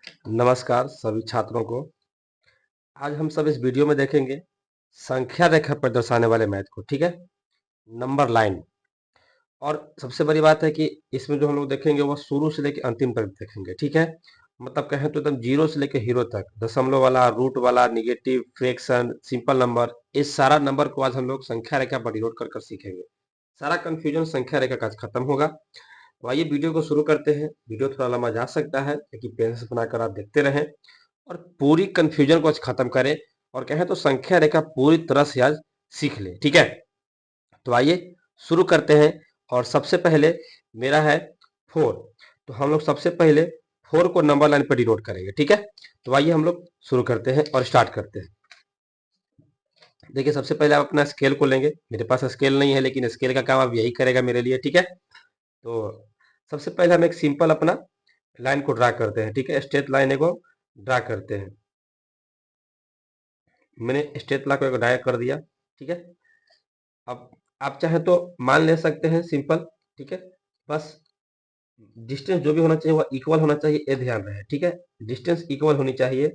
नमस्कार सभी छात्रों को। आज हम सब इस वीडियो में देखेंगे संख्या रेखा पर दर्शाने वाले मैथ को, ठीक है, नंबर लाइन। और सबसे बड़ी बात है कि इसमें जो हम लोग देखेंगे वो शुरू से लेकर अंतिम तक देखेंगे, ठीक है। मतलब कहें तो एकदम जीरो से लेकर हीरो तक, दशमलव वाला, रूट वाला, निगेटिव, फ्रैक्शन, सिंपल नंबर, इस सारा नंबर को आज हम लोग संख्या रेखा पर डिनोट कर सीखेंगे। सारा कंफ्यूजन संख्या रेखा का आज खत्म होगा। तो आइए वीडियो को शुरू करते हैं। वीडियो थोड़ा लंबा जा सकता है, लेकिन पेन से बनाकर आप देखते रहें और पूरी कंफ्यूजन को आज खत्म करें, और कहें तो संख्या रेखा पूरी तरह से आज सीख लें, ठीक है। तो आइए शुरू करते हैं। और सबसे पहले मेरा है 4। तो हम लोग सबसे पहले 4 को नंबर लाइन पर डिनोट करेंगे, ठीक है। तो आइए हम लोग शुरू करते हैं और स्टार्ट करते हैं। देखिए, सबसे पहले आप अपना स्केल को लेंगे। मेरे पास स्केल नहीं है, लेकिन स्केल का काम अब यही करेगा मेरे लिए, ठीक है। तो सबसे पहले हम एक सिंपल अपना लाइन को ड्रा करते हैं, ठीक है। स्ट्रेट लाइन को ड्रा करते हैं। मैंने स्ट्रेट लाइन को ड्रा कर दिया, ठीक है। अब आप चाहे तो मान ले सकते हैं सिंपल, ठीक है। बस डिस्टेंस जो भी होना चाहिए वह इक्वल होना चाहिए, ये ध्यान रहे, ठीक है। डिस्टेंस इक्वल होनी चाहिए,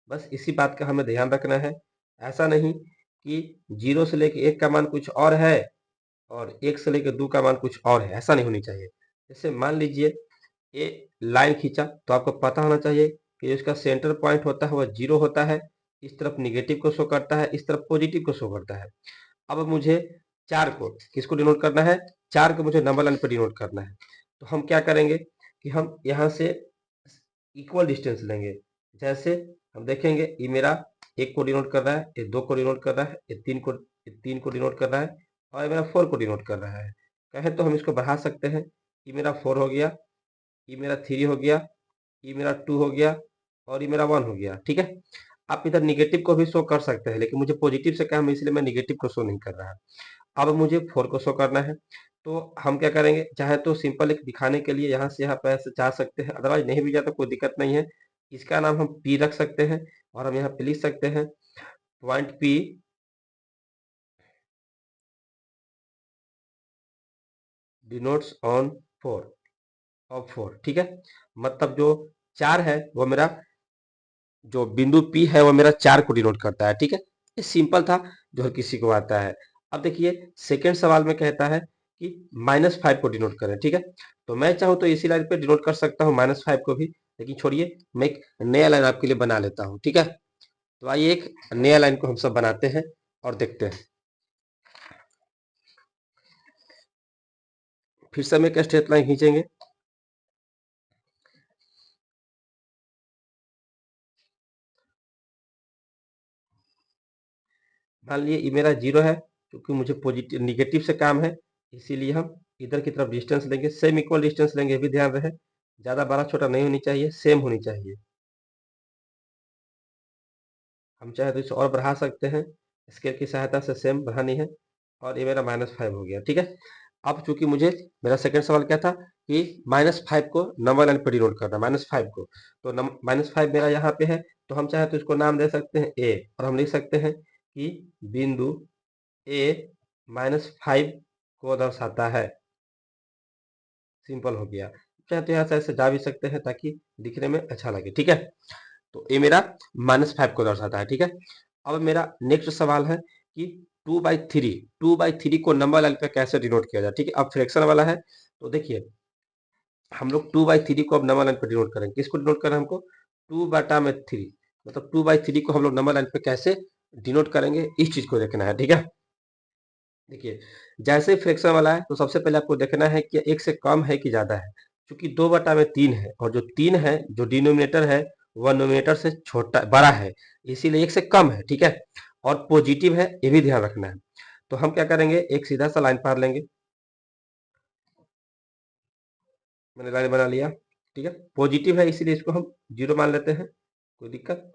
बस इसी बात का हमें ध्यान रखना है। ऐसा नहीं कि 0 से लेके 1 का मान कुछ और है और 1 से लेके 2 का मान कुछ और है, ऐसा नहीं होनी चाहिए। जैसे मान लीजिए ये लाइन खींचा, तो आपको पता होना चाहिए कि जो इसका सेंटर पॉइंट होता है वह 0 होता है। इस तरफ निगेटिव को शो करता है, इस तरफ पॉजिटिव को शो करता है। अब मुझे 4 को किसको डिनोट करना है? 4 को मुझे नंबर लाइन पर डिनोट करना है। तो हम क्या करेंगे कि हम यहाँ से इक्वल डिस्टेंस लेंगे। जैसे हम देखेंगे, ये मेरा 1 को डिनोट कर रहा है, ये 2 को डिनोट कर रहा है, ये 3 को डिनोट कर रहा है, और ये मेरा 4 को डिनोट कर रहा है। कहें तो हम इसको बढ़ा सकते हैं। ये मेरा 4 हो गया, ये मेरा 3 हो गया, ये मेरा 2 हो गया, और ये मेरा 1 हो गया, ठीक है। आप इधर निगेटिव को भी शो कर सकते हैं, लेकिन मुझे पॉजिटिव से काम है, इसलिए मैं निगेटिव को शो नहीं कर रहा। अब मुझे 4 को शो करना है, तो हम क्या करेंगे, चाहे तो सिंपल एक दिखाने के लिए यहाँ से यहाँ पे ऐसे जा सकते हैं, अदरवाइज नहीं भी जाता कोई दिक्कत नहीं है। इसका नाम हम पी रख सकते हैं, और हम यहाँ पे लिख सकते हैं point P denotes on 4 of 4, ठीक है। मतलब जो 4 है वो मेरा, जो बिंदु P है वो मेरा 4 को डिनोट करता है, ठीक है। ये सिंपल था, जो हर किसी को आता है। अब देखिए, सेकंड सवाल में कहता है कि -5 को डिनोट करें, ठीक है। तो मैं चाहूँ तो इसी लाइन पे डिनोट कर सकता हूँ -5 को भी, लेकिन छोड़िए, मैं एक नया लाइन आपके लिए बना लेता हूँ, ठीक है। तो आइए एक नया लाइन को हम सब बनाते हैं और देखते हैं। फिर से हम एक स्ट्रेट लाइन खींचेंगे। मान लीजिए ये मेरा 0 है, क्योंकि मुझे पॉजिटिव निगेटिव से काम है, इसीलिए हम इधर की तरफ डिस्टेंस लेंगे, सेम इक्वल डिस्टेंस लेंगे, ये भी ध्यान रहे। ज़्यादा बड़ा छोटा नहीं होनी चाहिए, सेम होनी चाहिए। हम चाहे तो इसे और बढ़ा सकते हैं, स्केल की सहायता से सेम बढ़ानी है। और ये मेरा -5 हो गया, ठीक है। अब चूंकि मुझे, मेरा सेकंड सवाल क्या था कि -5 को नंबर लाइन पर डिनोट करना, -5 को। तो -5 मेरा यहाँ पे है, तो हम चाहे तो इसको नाम दे सकते हैं ए, और हम लिख सकते हैं कि बिंदु ए -5 को दर्शाता है। सिंपल हो गया। चाहे तो यहाँ से ऐसे जा भी सकते हैं ताकि दिखने में अच्छा लगे, ठीक है। तो ये मेरा -5 को दर्शाता है, ठीक है। अब मेरा नेक्स्ट सवाल है कि 2/3 को नंबर लाइन पे कैसे डिनोट किया जाए, ठीक है। अब फ्रैक्शन वाला है, तो देखिए हम लोग 2/3 को अब नंबर लाइन पे डिनोट करेंगे। किसको डिनोट करें हमको? 2/3, मतलब 2/3 को हम लोग नंबर लाइन पे कैसे डिनोट करेंगे, इस चीज को देखना है, ठीक है। देखिए, जैसे फ्रैक्शन वाला है, तो सबसे पहले आपको देखना है कि 1 से कम है कि ज़्यादा है। चूँकि 2/3 है, और जो 3 है, जो डिनोमिनेटर है, वह न्यूमरेटर से छोटा बड़ा है, इसीलिए 1 से कम है, ठीक है। और पॉजिटिव है, ये भी ध्यान रखना है। तो हम क्या करेंगे, एक सीधा-सा लाइन पार लेंगे। मैंने लाइन बना लिया, ठीक है। पॉजिटिव है, इसीलिए इसको हम 0 मान लेते हैं, कोई दिक्कत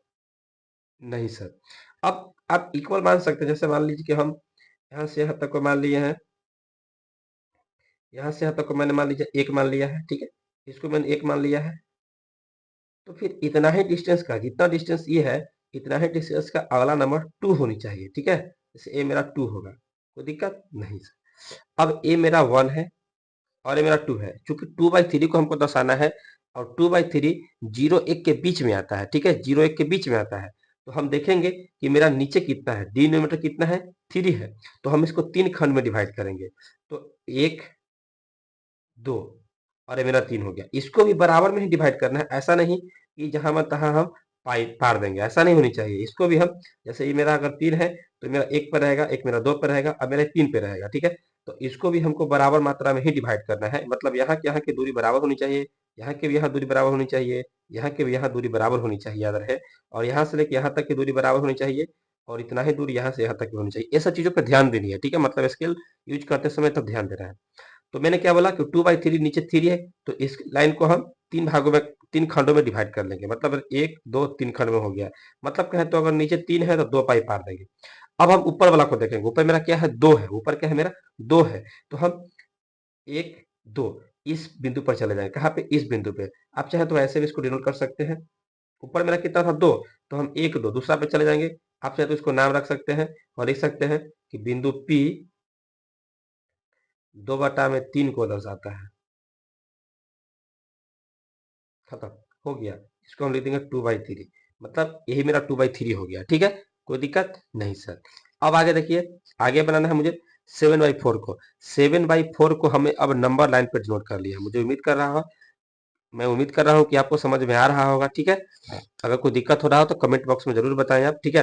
नहीं सर। अब आप इक्वल मान सकते हैं, जैसे मान लीजिए कि हम यहाँ से यहाँ तक को मान लिए हैं, यहाँ से यहाँ तक को मैंने मान लीजिए 1 मान लिया है, ठीक है। इसको मैंने 1 मान लिया है, तो फिर इतना ही डिस्टेंस का, जितना डिस्टेंस ये है, इतना ही डिस्टेंस का अगला नंबर 2 होनी चाहिए, ठीक है। जैसे ए मेरा 2 होगा, कोई दिक्कत नहीं सर। अब ए मेरा 1 है और ये मेरा 2 है। चूंकि 2/3 को हमको दर्शाना है, और 2/3 0 1 के बीच में आता है, ठीक है, 0 1 के बीच में आता है। तो हम देखेंगे कि मेरा नीचे कितना है, डिनोमिनेटर कितना है, 3 है। तो हम इसको 3 खंड में डिवाइड करेंगे। तो 1 2 और ये मेरा 3 हो गया। इसको भी बराबर में ही डिवाइड करना है, ऐसा नहीं कि जहां मन तहां हम पाई पार देंगे, ऐसा नहीं होनी चाहिए। इसको भी हम, जैसे ये मेरा अगर 3 है तो मेरा 1 पे रहेगा, एक मेरा 2 पे रहेगा, अब मेरा 3 पे रहेगा, ठीक है। तो इसको भी हमको बराबर मात्रा में ही डिवाइड करना है, मतलब यहाँ की दूरी बराबर होनी चाहिए, यहाँ की भी यहाँ दूरी बराबर होनी चाहिए, यहाँ की भी यहाँ दूरी बराबर होनी चाहिए, याद रहे। और यहाँ से लेके यहाँ तक की दूरी बराबर होनी चाहिए, और इतना ही दूरी यहाँ से यहाँ तक की होनी चाहिए। ये सब चीजों पर ध्यान देनी है, ठीक है, मतलब स्केल यूज करते समय तब ध्यान देना है। तो मैंने क्या बोला कि 2/3 नीचे 3 है, तो इस लाइन को हम 3 भागों में, 3 खंडों में डिवाइड कर लेंगे, मतलब 1 2 3 खंड में हो गया। मतलब कहें तो अगर नीचे 3 है तो 2 पाई पार देंगे। अब हम ऊपर वाला को देखेंगे, ऊपर मेरा क्या है, 2 है, ऊपर क्या है मेरा 2 है। तो हम 1 2 इस बिंदु पर चले जाएंगे, कहाँ पे, इस बिंदु पे। आप चाहे तो ऐसे भी इसको डिनोट कर सकते हैं। ऊपर मेरा कितना था, 2, तो हम 1 2 दूसरा पे चले जाएंगे। आप चाहे तो इसको नाम रख सकते हैं और लिख सकते हैं कि बिंदु P 2/3 को दर्शाता है। खत्म हो गया। इसको हम लिख देंगे 2/3, मतलब यही मेरा 2/3 हो गया, ठीक है, कोई दिक्कत नहीं सर। अब आगे देखिए, आगे बनाना है मुझे 7/4 को। 7/4 को हमें अब नंबर लाइन पर नोट कर लिया। मुझे उम्मीद कर रहा हूँ, मैं उम्मीद कर रहा हूँ कि आपको समझ में आ रहा होगा, ठीक है। अगर कोई दिक्कत हो रहा हो तो कमेंट बॉक्स में जरूर बताएं आप, ठीक है।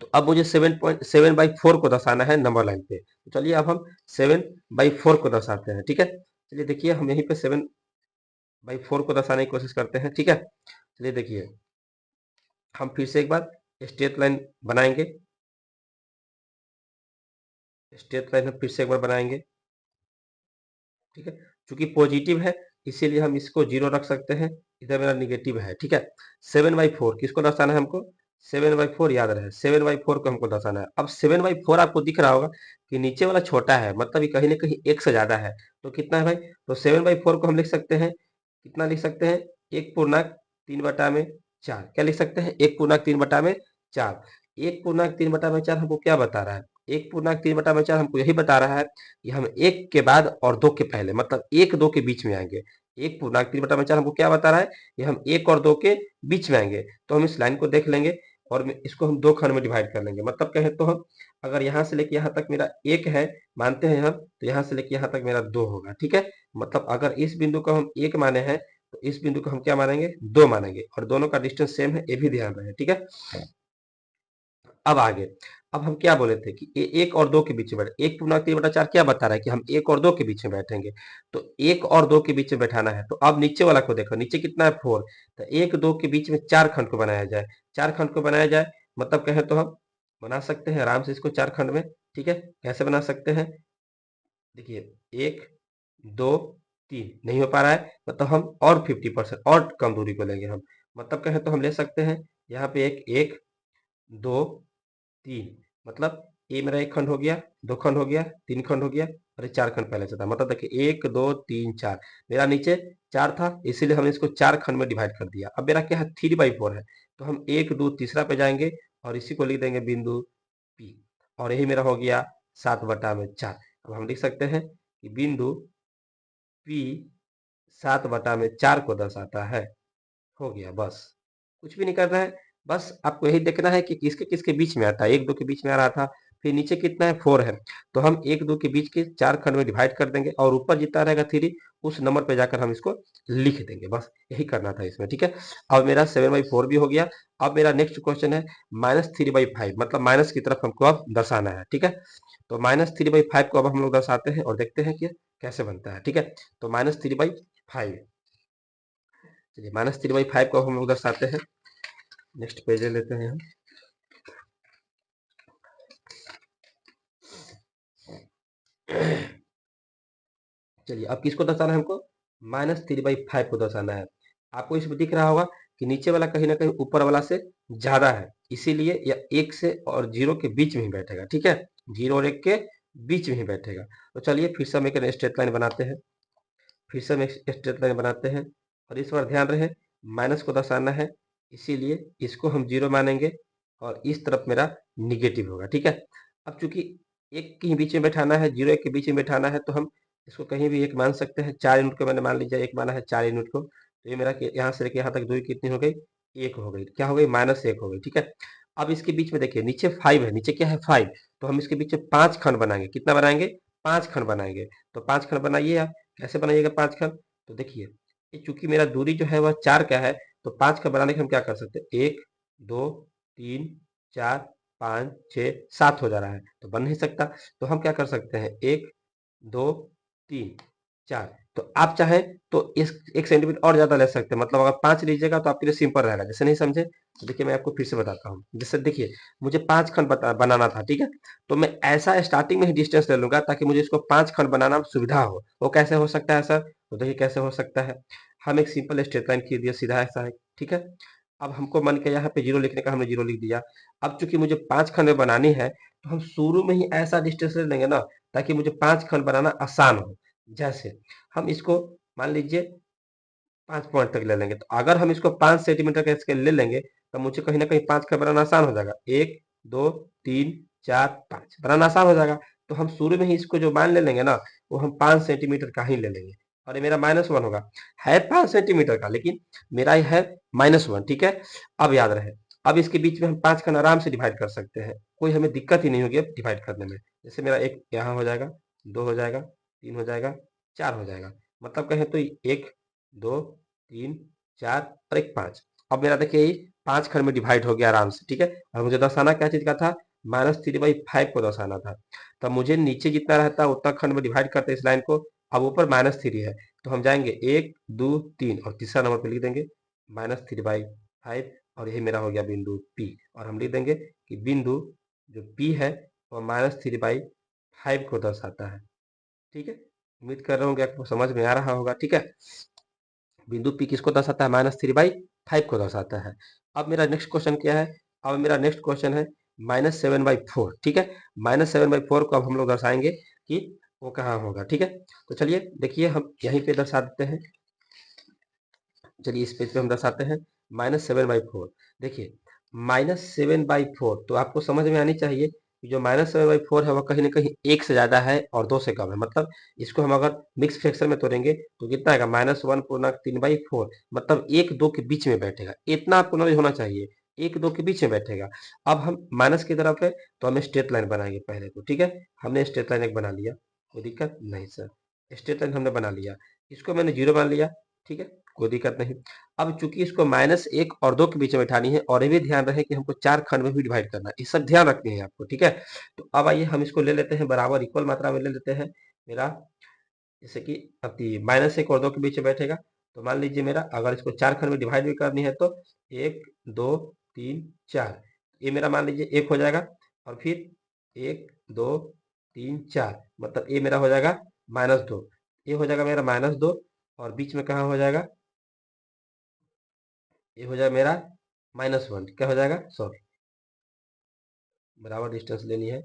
तो अब मुझे 7/4 को दर्शाना है नंबर लाइन पे। तो चलिए अब हम 7/4 को दर्शाते हैं, ठीक है। चलिए देखिए, हम यहीं पे 7/4 को दर्शाने की कोशिश करते हैं, ठीक है। चलिए देखिए, हम फिर से एक बार स्ट्रेट लाइन बनाएंगे, स्ट्रेट लाइन हम फिर से एक बार बनाएंगे, ठीक है। चूंकि पॉजिटिव है इसीलिए हम इसको 0 रख सकते हैं, इधर मेरा निगेटिव है, ठीक है। 7/4 किसको दर्शाना है हमको, 7/4 याद रहे, 7/4 को हमको दर्शाना है। अब 7/4 आपको दिख रहा होगा कि नीचे वाला छोटा है, मतलब ये कहीं ना कहीं 1 से ज्यादा है। तो कितना है भाई, तो 7/4 को हम लिख सकते हैं, कितना लिख सकते हैं, 1/3/4। क्या लिख सकते हैं, 1/3/4। 1/3/4 हमको क्या बता रहा है, 1/3/4 हमको यही बता रहा है कि हम 1 के बाद और 2 के पहले, मतलब 1 2 के बीच में आएंगे। 1/3/4 हमको क्या बता रहा है कि हम 1 और 2 के बीच में आएंगे। तो हम इस लाइन को देख लेंगे और इसको हम 2 खंड में डिवाइड कर लेंगे। मतलब कहें तो हम अगर यहाँ से लेके यहाँ तक मेरा 1 है, मानते हैं हम, तो यहाँ से लेके यहाँ तक मेरा 2 होगा, ठीक है। मतलब अगर इस बिंदु को हम 1 माने हैं तो इस बिंदु को हम क्या मानेंगे, 2 मानेंगे, और दोनों का डिस्टेंस सेम है, ये भी ध्यान रहे, ठीक है। अब आगे, अब हम क्या बोले थे कि 1 और 2 के बीच में बैठे, 1/3/4 क्या बता रहा है कि हम 1 और 2 के बीच में बैठेंगे। तो 1 और 2 के बीच में बैठाना है, तो अब नीचे वाला को देखो, नीचे कितना है, 4। तो 1 2 के बीच में 4 खंड को बनाया जाए, 4 खंड को बनाया जाए, मतलब कहें तो हम बना सकते हैं आराम से इसको 4 खंड में, ठीक है। कैसे बना सकते हैं, देखिए 1 2 3 नहीं हो पा रहा है, मतलब हम और 50% और कम दूरी को लेंगे हम, मतलब कहें तो हम ले सकते हैं यहाँ पे 1 2 3, मतलब ये मेरा 1 खंड हो गया, 2 खंड हो गया, 3 खंड हो गया, और ये 4 खंड पहले से था। मतलब देखिए 1 2 3 4, मेरा नीचे 4 था इसीलिए हमने इसको 4 खंड में डिवाइड कर दिया। अब मेरा क्या है, 3/4 है, तो हम 1 2 तीसरा पे जाएंगे और इसी को लिख देंगे बिंदु P, और यही मेरा हो गया 7/4। अब हम लिख सकते हैं कि बिंदु P 7/4 को दर्शाता है। हो गया बस, कुछ भी नहीं करना है, बस आपको यही देखना है कि किसके किसके बीच में आता है। 1 2 के बीच में आ रहा था, फिर नीचे कितना है, 4 है, तो हम 1 2 के बीच के 4 खंड में डिवाइड कर देंगे, और ऊपर जितना रहेगा 3 उस नंबर पे जाकर हम इसको लिख देंगे। बस यही करना था इसमें, ठीक है। अब मेरा 7/4 भी हो गया। अब मेरा नेक्स्ट क्वेश्चन है -3/5, मतलब माइनस की तरफ हमको अब दर्शाना है, ठीक है। तो -3/5 को अब हम लोग दर्शाते हैं और देखते हैं कि कैसे बनता है, ठीक है। तो -3/5, चलिए -3/5 को हम लोग दर्शाते हैं। नेक्स्ट पेज ले लेते हैं हम। चलिए अब किसको दर्शाना है हमको, -3/5 को दर्शाना है। आपको इसमें दिख रहा होगा कि नीचे वाला कहीं ना कहीं ऊपर वाला से ज्यादा है, इसीलिए यह 1 से और 0 के बीच में ही बैठेगा, ठीक है। 0 और 1 के बीच में ही बैठेगा। तो चलिए फिर से हम एक स्ट्रेट लाइन बनाते हैं, फिर से हम एक स्ट्रेट लाइन बनाते हैं, और इस बार ध्यान रहे माइनस को दर्शाना है, इसीलिए इसको हम 0 मानेंगे और इस तरफ मेरा निगेटिव होगा, ठीक है। अब चूंकि 1 के ही बीच में बैठाना है, 0 1 के बीच में बैठाना है, तो हम इसको कहीं भी 1 मान सकते हैं। 4 यूनिट को मैंने मान लीजिए 1 माना है, 4 यूनिट को, तो तो ये मेरा यहाँ से लेके यहाँ तक दूरी कितनी हो गई, 1 हो गई। क्या हो गई, -1 हो गई, ठीक है। अब इसके बीच में देखिए नीचे 5 है, नीचे क्या है 5, तो हम इसके बीच में 5 खंड बनाएंगे। कितना बनाएंगे, 5 खंड बनाएंगे। तो 5 खंड बनाइए आप। कैसे बनाइएगा 5 खंड, तो देखिए ये चूंकि मेरा दूरी जो है वह 4 का है, तो 5 खंड बनाने के हम क्या कर सकते हैं, 1 2 3 4 5 6 7 हो जा रहा है, तो बन नहीं सकता। तो हम क्या कर सकते हैं, 1 2 3 4, तो आप चाहें तो इस 1 सेंटीमीटर और ज्यादा ले सकते हैं। मतलब अगर 5 लीजिएगा तो आपके लिए सिंपल रहेगा। जैसे नहीं समझे तो देखिए मैं आपको फिर से बताता हूँ। जैसे देखिए मुझे 5 खंड बनाना था, ठीक है। तो मैं ऐसा स्टार्टिंग में ही डिस्टेंस ले लूंगा ताकि मुझे इसको 5 खंड बनाना सुविधा हो। वो कैसे हो सकता है सर, तो देखिए कैसे हो सकता है। हम एक सिंपल स्ट्रेट लाइन खींच दिया, सीधा ऐसा है, ठीक है। अब हमको मन के यहाँ पे 0 लिखने का, हमने 0 लिख दिया। अब चूंकि मुझे 5 खंड बनानी है, तो हम शुरू में ही ऐसा डिस्टेंस ले लेंगे ना ताकि मुझे 5 खंड बनाना आसान हो। जैसे हम इसको मान लीजिए 5 पॉइंट तक ले लेंगे, तो अगर हम इसको 5 सेंटीमीटर का स्केल ले लेंगे तो मुझे कहीं ना कहीं 5 का बनाना आसान हो जाएगा। 1 2 3 4 5 बनाना आसान हो जाएगा। तो हम शुरू में ही इसको जो मान ले लेंगे ना, वो हम 5 सेंटीमीटर का ही ले लेंगे। और ये मेरा -1 होगा, है 5 सेंटीमीटर का, लेकिन मेरा ये है -1, ठीक है। अब याद रहे, अब इसके बीच में हम 5 का आराम से डिवाइड कर सकते हैं, कोई हमें दिक्कत ही नहीं होगी अब डिवाइड करने में। जैसे मेरा 1 यहाँ हो जाएगा, 2 हो जाएगा, 3 हो जाएगा, 4 हो जाएगा। मतलब कहें तो 1 2 3 4 और 1 5। अब मेरा देखिए ये 5 खंड में डिवाइड हो गया आराम से, ठीक है। और मुझे दर्शाना क्या चीज का था, -3/5 को दर्शाना था। तब मुझे नीचे जितना रहता उतना खंड में डिवाइड करते इस लाइन को। अब ऊपर -3 है, तो हम जाएंगे 1 2 3 और तीसरा नंबर पे लिख देंगे -3/5, और यही मेरा हो गया बिंदु P। और हम लिख देंगे कि बिंदु जो P है वह -3/5 को दर्शाता है, ठीक है। उम्मीद कर रहा हूँ कि आपको समझ में आ रहा होगा, ठीक है। बिंदु P किसको दर्शाता है, -3/5 को दर्शाता है। अब मेरा नेक्स्ट क्वेश्चन क्या है, अब मेरा नेक्स्ट क्वेश्चन है -7/4, ठीक है। -7/4 को अब हम लोग दर्शाएंगे कि वो कहाँ होगा, ठीक है। तो चलिए देखिए हम यहीं पे दर्शा देते हैं। चलिए इस पेज पे हम दर्शाते हैं -7/4। देखिए -7/4 तो आपको समझ में आनी चाहिए कि जो -7/4 है वह कहीं ना कहीं 1 से ज्यादा है और 2 से कम है। मतलब इसको हम अगर मिक्स फ्रैक्शन में तोड़ेंगे तो कितना आएगा, -1/3/4, मतलब 1 2 के बीच में बैठेगा। इतना आपको नॉलेज होना चाहिए, 1 2 के बीच में बैठेगा। अब हम माइनस की तरफ है तो हम स्ट्रेट लाइन बनाएंगे पहले तो, ठीक है। हमने स्ट्रेट लाइन एक बना लिया, कोई दिक्कत नहीं सर। स्ट्रेट लाइन हमने बना लिया, इसको मैंने 0 मान लिया, ठीक है, कोई दिक्कत नहीं। अब चूंकि इसको -1 और 2 के बीच में बैठानी है, और ये भी ध्यान रहे कि हमको 4 खंड में भी डिवाइड करना है, ये सब ध्यान रखनी है आपको, ठीक है। तो अब आइए हम इसको ले लेते हैं बराबर इक्वल मात्रा में ले लेते हैं। मेरा जैसे कि अब -1 और 2 के बीच में बैठेगा, तो मान लीजिए मेरा अगर इसको 4 खंड में डिवाइड भी करनी है तो 1 2 3 4, ये मेरा मान लीजिए 1 हो जाएगा। और फिर 1 2 3 4, मतलब ये मेरा हो जाएगा -2, ये हो जाएगा मेरा -2, और बीच में कहाँ हो जाएगा, ये हो जाएगा मेरा -1, क्या हो जाएगा, सॉरी बराबर डिस्टेंस लेनी है,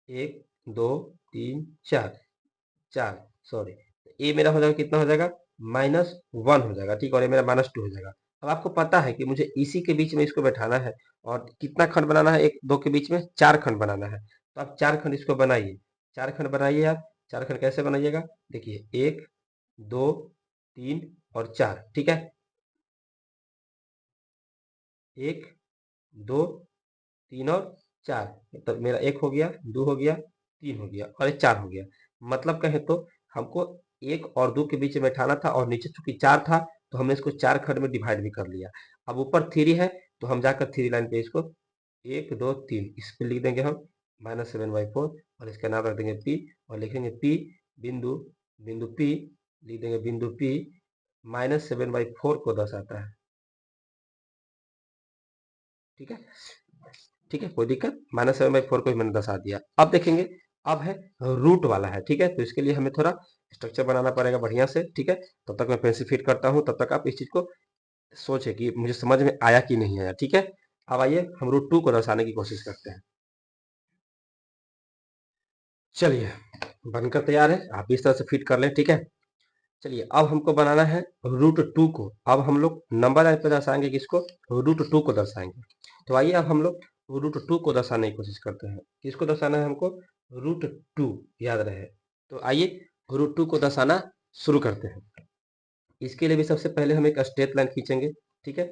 1 2 3 4 4, सॉरी ये मेरा हो जाएगा कितना हो जाएगा, -1 हो जाएगा, ठीक। और ये मेरा -2 हो जाएगा। अब आपको पता है कि मुझे इसी के बीच में इसको बैठाना है, और कितना खंड बनाना है, 1 2 के बीच में 4 खंड बनाना है। तो आप 4 खंड इसको बनाइए, 4 खंड बनाइए आप। 4 खंड कैसे बनाइएगा, देखिए 1 2 3 और 4, ठीक है। 1 2 3 और 4, मतलब मेरा 1 हो गया, 2 हो गया, 3 हो गया और ये 4 हो गया। मतलब कहें तो हमको 1 और 2 के बीच में बैठाना था, और नीचे चूंकि 4 था तो हमने इसको 4 खंड में डिवाइड भी कर लिया। अब ऊपर 3 है तो हम जाकर 3 लाइन पे इसको 1 2 3 इस पे लिख देंगे हम -7/4, और इसका नाम रख देंगे P, और लिखेंगे P बिंदु, बिंदु P लिख देंगे, बिंदु P -7/4 को दर्शाता है, ठीक है। ठीक है, कोई दिक्कत, -7/4 को ही मैंने दर्शा दिया। अब देखेंगे, अब है रूट वाला है, ठीक है। तो इसके लिए हमें थोड़ा स्ट्रक्चर बनाना पड़ेगा बढ़िया से, ठीक है। तब तक मैं पेंसिल फिट करता हूँ, तब तक आप इस चीज को सोचे कि मुझे समझ में आया कि नहीं आया, ठीक है। अब आइए हम √2 को दर्शाने की कोशिश करते हैं। चलिए बनकर तैयार है, आप इस तरह से फिट कर लें, ठीक है। चलिए अब हमको बनाना है √2 को। अब हम लोग नंबर लाइन पे दर्शाएंगे किसको, √2 को दर्शाएंगे। तो आइए अब हम लोग √2 को दर्शाने की कोशिश करते हैं। किसको दर्शाना है हमको, √2, याद रहे। तो आइए √2 को दर्शाना शुरू करते हैं। इसके लिए भी सबसे पहले हम एक स्ट्रेट लाइन खींचेंगे, ठीक है।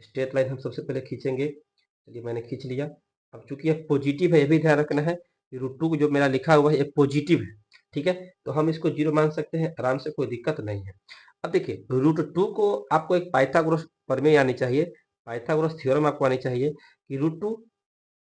स्ट्रेट लाइन हम सबसे पहले खींचेंगे। चलिए मैंने खींच लिया। अब चूंकि ये पॉजिटिव है, ये भी ध्यान रखना है कि √2 जो मेरा लिखा हुआ है ये पॉजिटिव है, ठीक है। तो हम इसको 0 मान सकते हैं आराम से, कोई दिक्कत नहीं है। अब देखिए √2 को आपको एक पाइथागोरस प्रमेय आनी चाहिए, पाइथागोरस थ्योरम आपको आनी चाहिए कि √2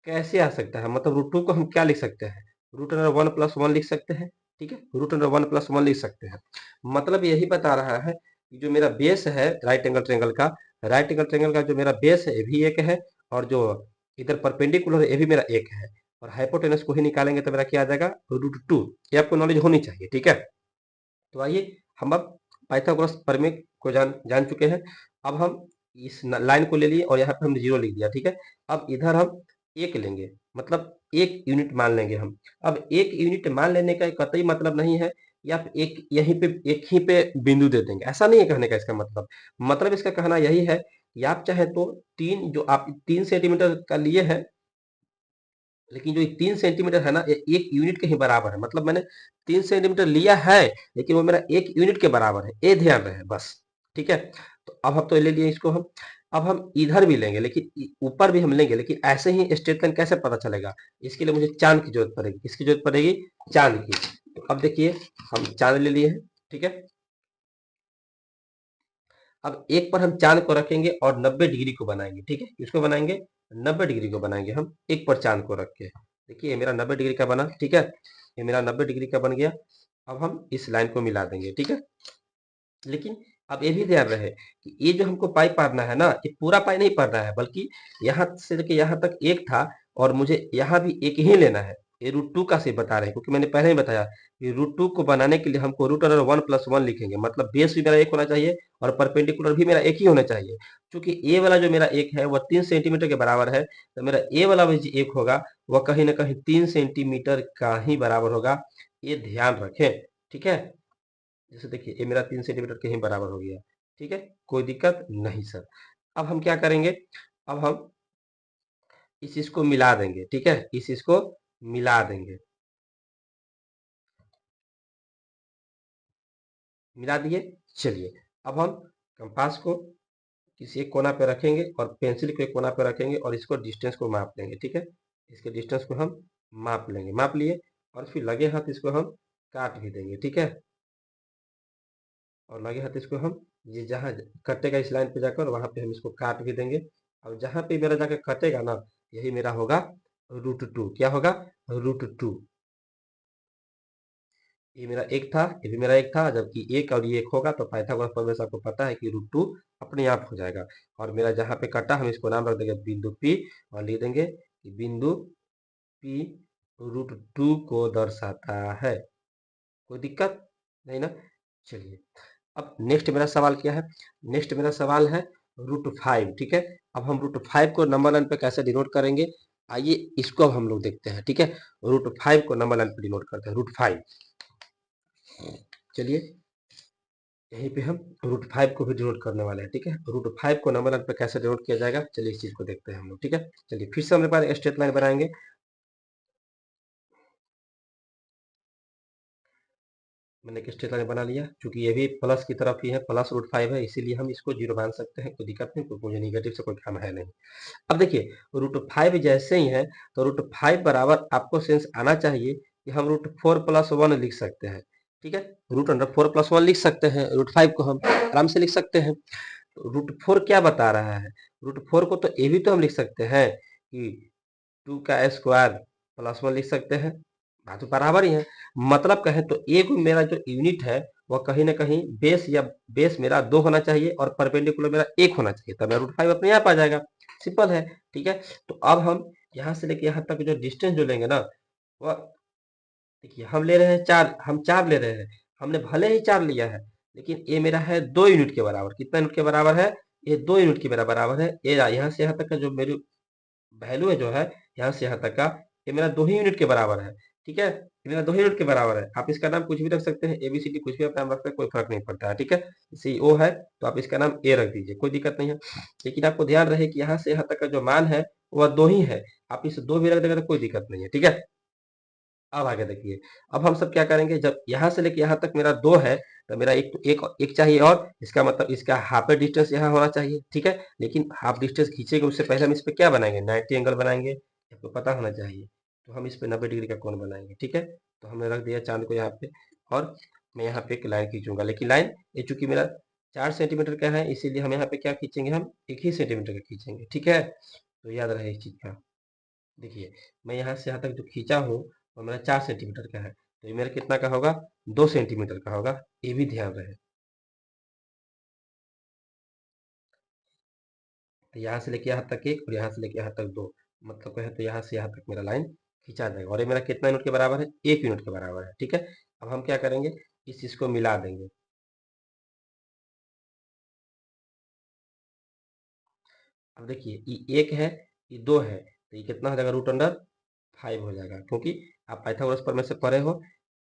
कैसे आ सकता है। मतलब √2 को हम क्या लिख सकते हैं, √1 + 1 लिख सकते हैं, ठीक है। √1 + 1 लिख सकते हैं। मतलब यही बता रहा है कि जो मेरा बेस है राइट एंगल ट्रायंगल का, राइट एंगल ट्रायंगल का जो मेरा बेस है ये भी एक है, और जो इधर परपेंडिकुलर है ये भी मेरा एक है, और हाइपोटेनस को ही निकालेंगे तो मेरा क्या आ जाएगा √2। ये आपको नॉलेज होनी चाहिए, ठीक है। तो आइए हम अब पाइथागोरस प्रमेय को जान जान चुके हैं। अब हम इस लाइन को ले लिए और यहाँ पे हम 0 लिख दिया, ठीक है। अब इधर हम 1 लेंगे, मतलब 1 यूनिट मान लेंगे हम। अब 1 यूनिट मान लेने का कतई मतलब नहीं है या आप एक यहीं पे एक ही पे बिंदु दे देंगे, ऐसा नहीं है कहने का इसका मतलब इसका कहना यही है कि आप चाहे तो 3 जो आप 3 सेंटीमीटर का लिए है, लेकिन जो 3 सेंटीमीटर है ना ये 1 यूनिट के ही बराबर है। मतलब मैंने 3 सेंटीमीटर लिया है लेकिन वो मेरा 1 यूनिट के बराबर है, ये ध्यान रहे बस, ठीक है। तो अब हम तो ले लिए इसको हम। अब हम इधर भी लेंगे, लेकिन ऊपर भी हम लेंगे, लेकिन ऐसे ही स्ट्रेट लाइन कैसे पता चलेगा, इसके लिए मुझे चांद की जरूरत पड़ेगी। किसकी जरूरत पड़ेगी, चांद की। तो अब देखिए हम चांद ले लिए हैं, ठीक है। अब एक पर हम चांद को रखेंगे और 90 डिग्री को बनाएंगे, ठीक है। किसको बनाएंगे, 90 डिग्री को बनाएंगे हम एक पर चांद को रख के। देखिए ये मेरा 90 डिग्री का बना, ठीक है। ये मेरा 90 डिग्री का बन गया। अब हम इस लाइन को मिला देंगे, ठीक है। लेकिन अब ये भी ध्यान रहे कि ये जो हमको पाई पारना है ना, ये पूरा पाई नहीं पारना है, बल्कि यहाँ से लेके यहाँ तक एक था और मुझे यहाँ भी एक ही लेना है। ये √2 का से बता रहे हैं, क्योंकि मैंने पहले ही बताया कि √2 को बनाने के लिए हमको √1 + 1 लिखेंगे। मतलब बेस भी मेरा एक होना चाहिए और परपेंडिकुलर भी मेरा एक ही होना चाहिए। क्योंकि ए वाला जो मेरा एक है वह 3 सेंटीमीटर के बराबर है, तो मेरा ए वाला भी जो एक होगा वह कहीं ना कहीं 3 सेंटीमीटर का ही बराबर होगा, ये ध्यान रखें, ठीक है। जैसे देखिए ये मेरा 3 सेंटीमीटर के ही बराबर हो गया, ठीक है। कोई दिक्कत नहीं सर। अब हम क्या करेंगे, अब हम इस चीज को मिला देंगे, ठीक है। इस चीज को मिला देंगे, मिला दिए। चलिए अब हम कंपास को किसी एक कोना पे रखेंगे और पेंसिल को एक कोना पे रखेंगे और इसको डिस्टेंस को माप लेंगे, ठीक है। इसके डिस्टेंस को हम माप लेंगे, माप लिए और फिर लगे हाथ इसको हम काट भी देंगे, ठीक है। और लगे हाथ इसको हम ये जहाँ कटेगा इस लाइन पे जाकर वहां पे हम इसको काट भी देंगे। और जहां पे मेरा जाकर कटेगा ना यही मेरा होगा √2। क्या होगा, √2। ये मेरा एक था, ये भी मेरा एक था, जबकि एक और ये एक होगा तो पाइथागोरस प्रमेय से आपको पता है कि √2 अपने आप हो जाएगा। और मेरा जहां पे कटा हम इसको नाम रख देंगे बिंदु P और लिख देंगे कि बिंदु P √2 को दर्शाता है। कोई दिक्कत नहीं ना। चलिए अब नेक्स्ट मेरा सवाल क्या है, नेक्स्ट मेरा सवाल है √5, ठीक है। अब हम √5 को नंबर लाइन पे कैसे डिनोट करेंगे, आइए इसको अब हम लोग देखते हैं, ठीक है। √5 को नंबर लाइन पे डिनोट करते हैं, √5। चलिए यहीं पे हम √5 को भी डिनोट करने वाले हैं, ठीक है। √5 को नंबर लाइन पे कैसे डिनोट किया जाएगा, चलिए इस चीज को देखते हैं हम लोग, ठीक है। चलिए फिर से हमारे पास स्ट्रेट लाइन बनाएंगे। मैंने एक स्ट्रेट लाइन बना लिया, क्योंकि ये भी प्लस की तरफ ही है, प्लस √5 है, इसीलिए हम इसको 0 मान सकते हैं, कोई दिक्कत नहीं, क्योंकि मुझे निगेटिव से कोई काम है नहीं। अब देखिए √5 जैसे ही है तो √5 बराबर आपको सेंस आना चाहिए कि हम √4 + 1 लिख सकते हैं, ठीक है। √4 + 1 लिख सकते हैं, √5 को हम आराम से लिख सकते हैं। √4 क्या बता रहा है, √4 को तो ये भी तो हम लिख सकते हैं कि 2 का स्क्वायर + 1 लिख सकते हैं, बात तो बराबर ही है। मतलब कहें तो एक मेरा जो यूनिट है वह कहीं ना कहीं बेस या बेस मेरा 2 होना चाहिए और परपेंडिकुलर मेरा 1 होना चाहिए, तब मेरा √5 अपने आप आ जाएगा। सिंपल है, ठीक है। तो अब हम यहाँ से लेके यहाँ तक जो डिस्टेंस जो लेंगे ना वह देखिए हम ले रहे हैं 4, हम 4 ले रहे हैं। हमने भले ही 4 लिया है लेकिन ये मेरा है 2 यूनिट के बराबर। कितना यूनिट के बराबर है, ये 2 यूनिट के मेरा बराबर है। ये यहाँ से यहाँ तक का जो मेरी वैल्यू है जो है यहाँ से यहाँ तक का, ये मेरा 2 ही यूनिट के बराबर है, ठीक है। ये मेरा 2 ही यूनिट के बराबर है। आप इसका नाम कुछ भी रख सकते हैं, ABCD कुछ भी आप नाम रख सकते हैं, कोई फर्क नहीं पड़ता है, ठीक है। जैसे O है तो आप इसका नाम A रख दीजिए, कोई दिक्कत नहीं है। लेकिन आपको ध्यान रहे कि यहाँ से यहाँ तक का जो मान है वह 2 ही है, आप इसे 2 भी रख देंगे तो कोई दिक्कत नहीं है, ठीक है। अब आगे देखिए, अब हम सब क्या करेंगे, जब यहाँ से लेके यहाँ तक मेरा 2 है, तो मेरा एक चाहिए और इसका मतलब इसका हाफ डिस्टेंस यहाँ होना चाहिए, ठीक है। लेकिन हाफ डिस्टेंस खींचेंगे उससे पहले हम इस पे क्या बनाएंगे, 90 एंगल बनाएंगे, आपको पता होना चाहिए। तो हम इस पे 90 डिग्री का कोण बनाएंगे, ठीक है। तो हमने रख दिया चांद को यहाँ पे, और मैं यहाँ पे एक लाइन खींचूंगा, लेकिन लाइन ये चूंकि मेरा 4 सेंटीमीटर का है, इसीलिए हम यहाँ पे क्या खींचेंगे, हम 1 ही सेंटीमीटर का खींचेंगे, ठीक है। तो याद रहे इस चीज का। देखिए, मैं यहाँ से यहाँ तक जो खींचा हूँ वो मेरा 4 सेंटीमीटर का है, तो ये मेरा कितना का होगा, 2 सेंटीमीटर का होगा, ये भी ध्यान रहे। तो यहाँ से लेके यहाँ तक एक, और यहाँ से लेके यहाँ तक दो, मतलब कहे तो यहाँ से यहाँ तक मेरा लाइन खींचा जाएगा, और ये मेरा कितना यूनिट के बराबर है, 1 यूनिट के बराबर है, ठीक है। अब हम क्या करेंगे, इस चीज को मिला देंगे। अब देखिए, ये 1 है, ये 2 है, तो ये कितना हो जाएगा, √5 हो जाएगा, क्योंकि आप पाइथागोरस प्रमेय से पढ़े हो,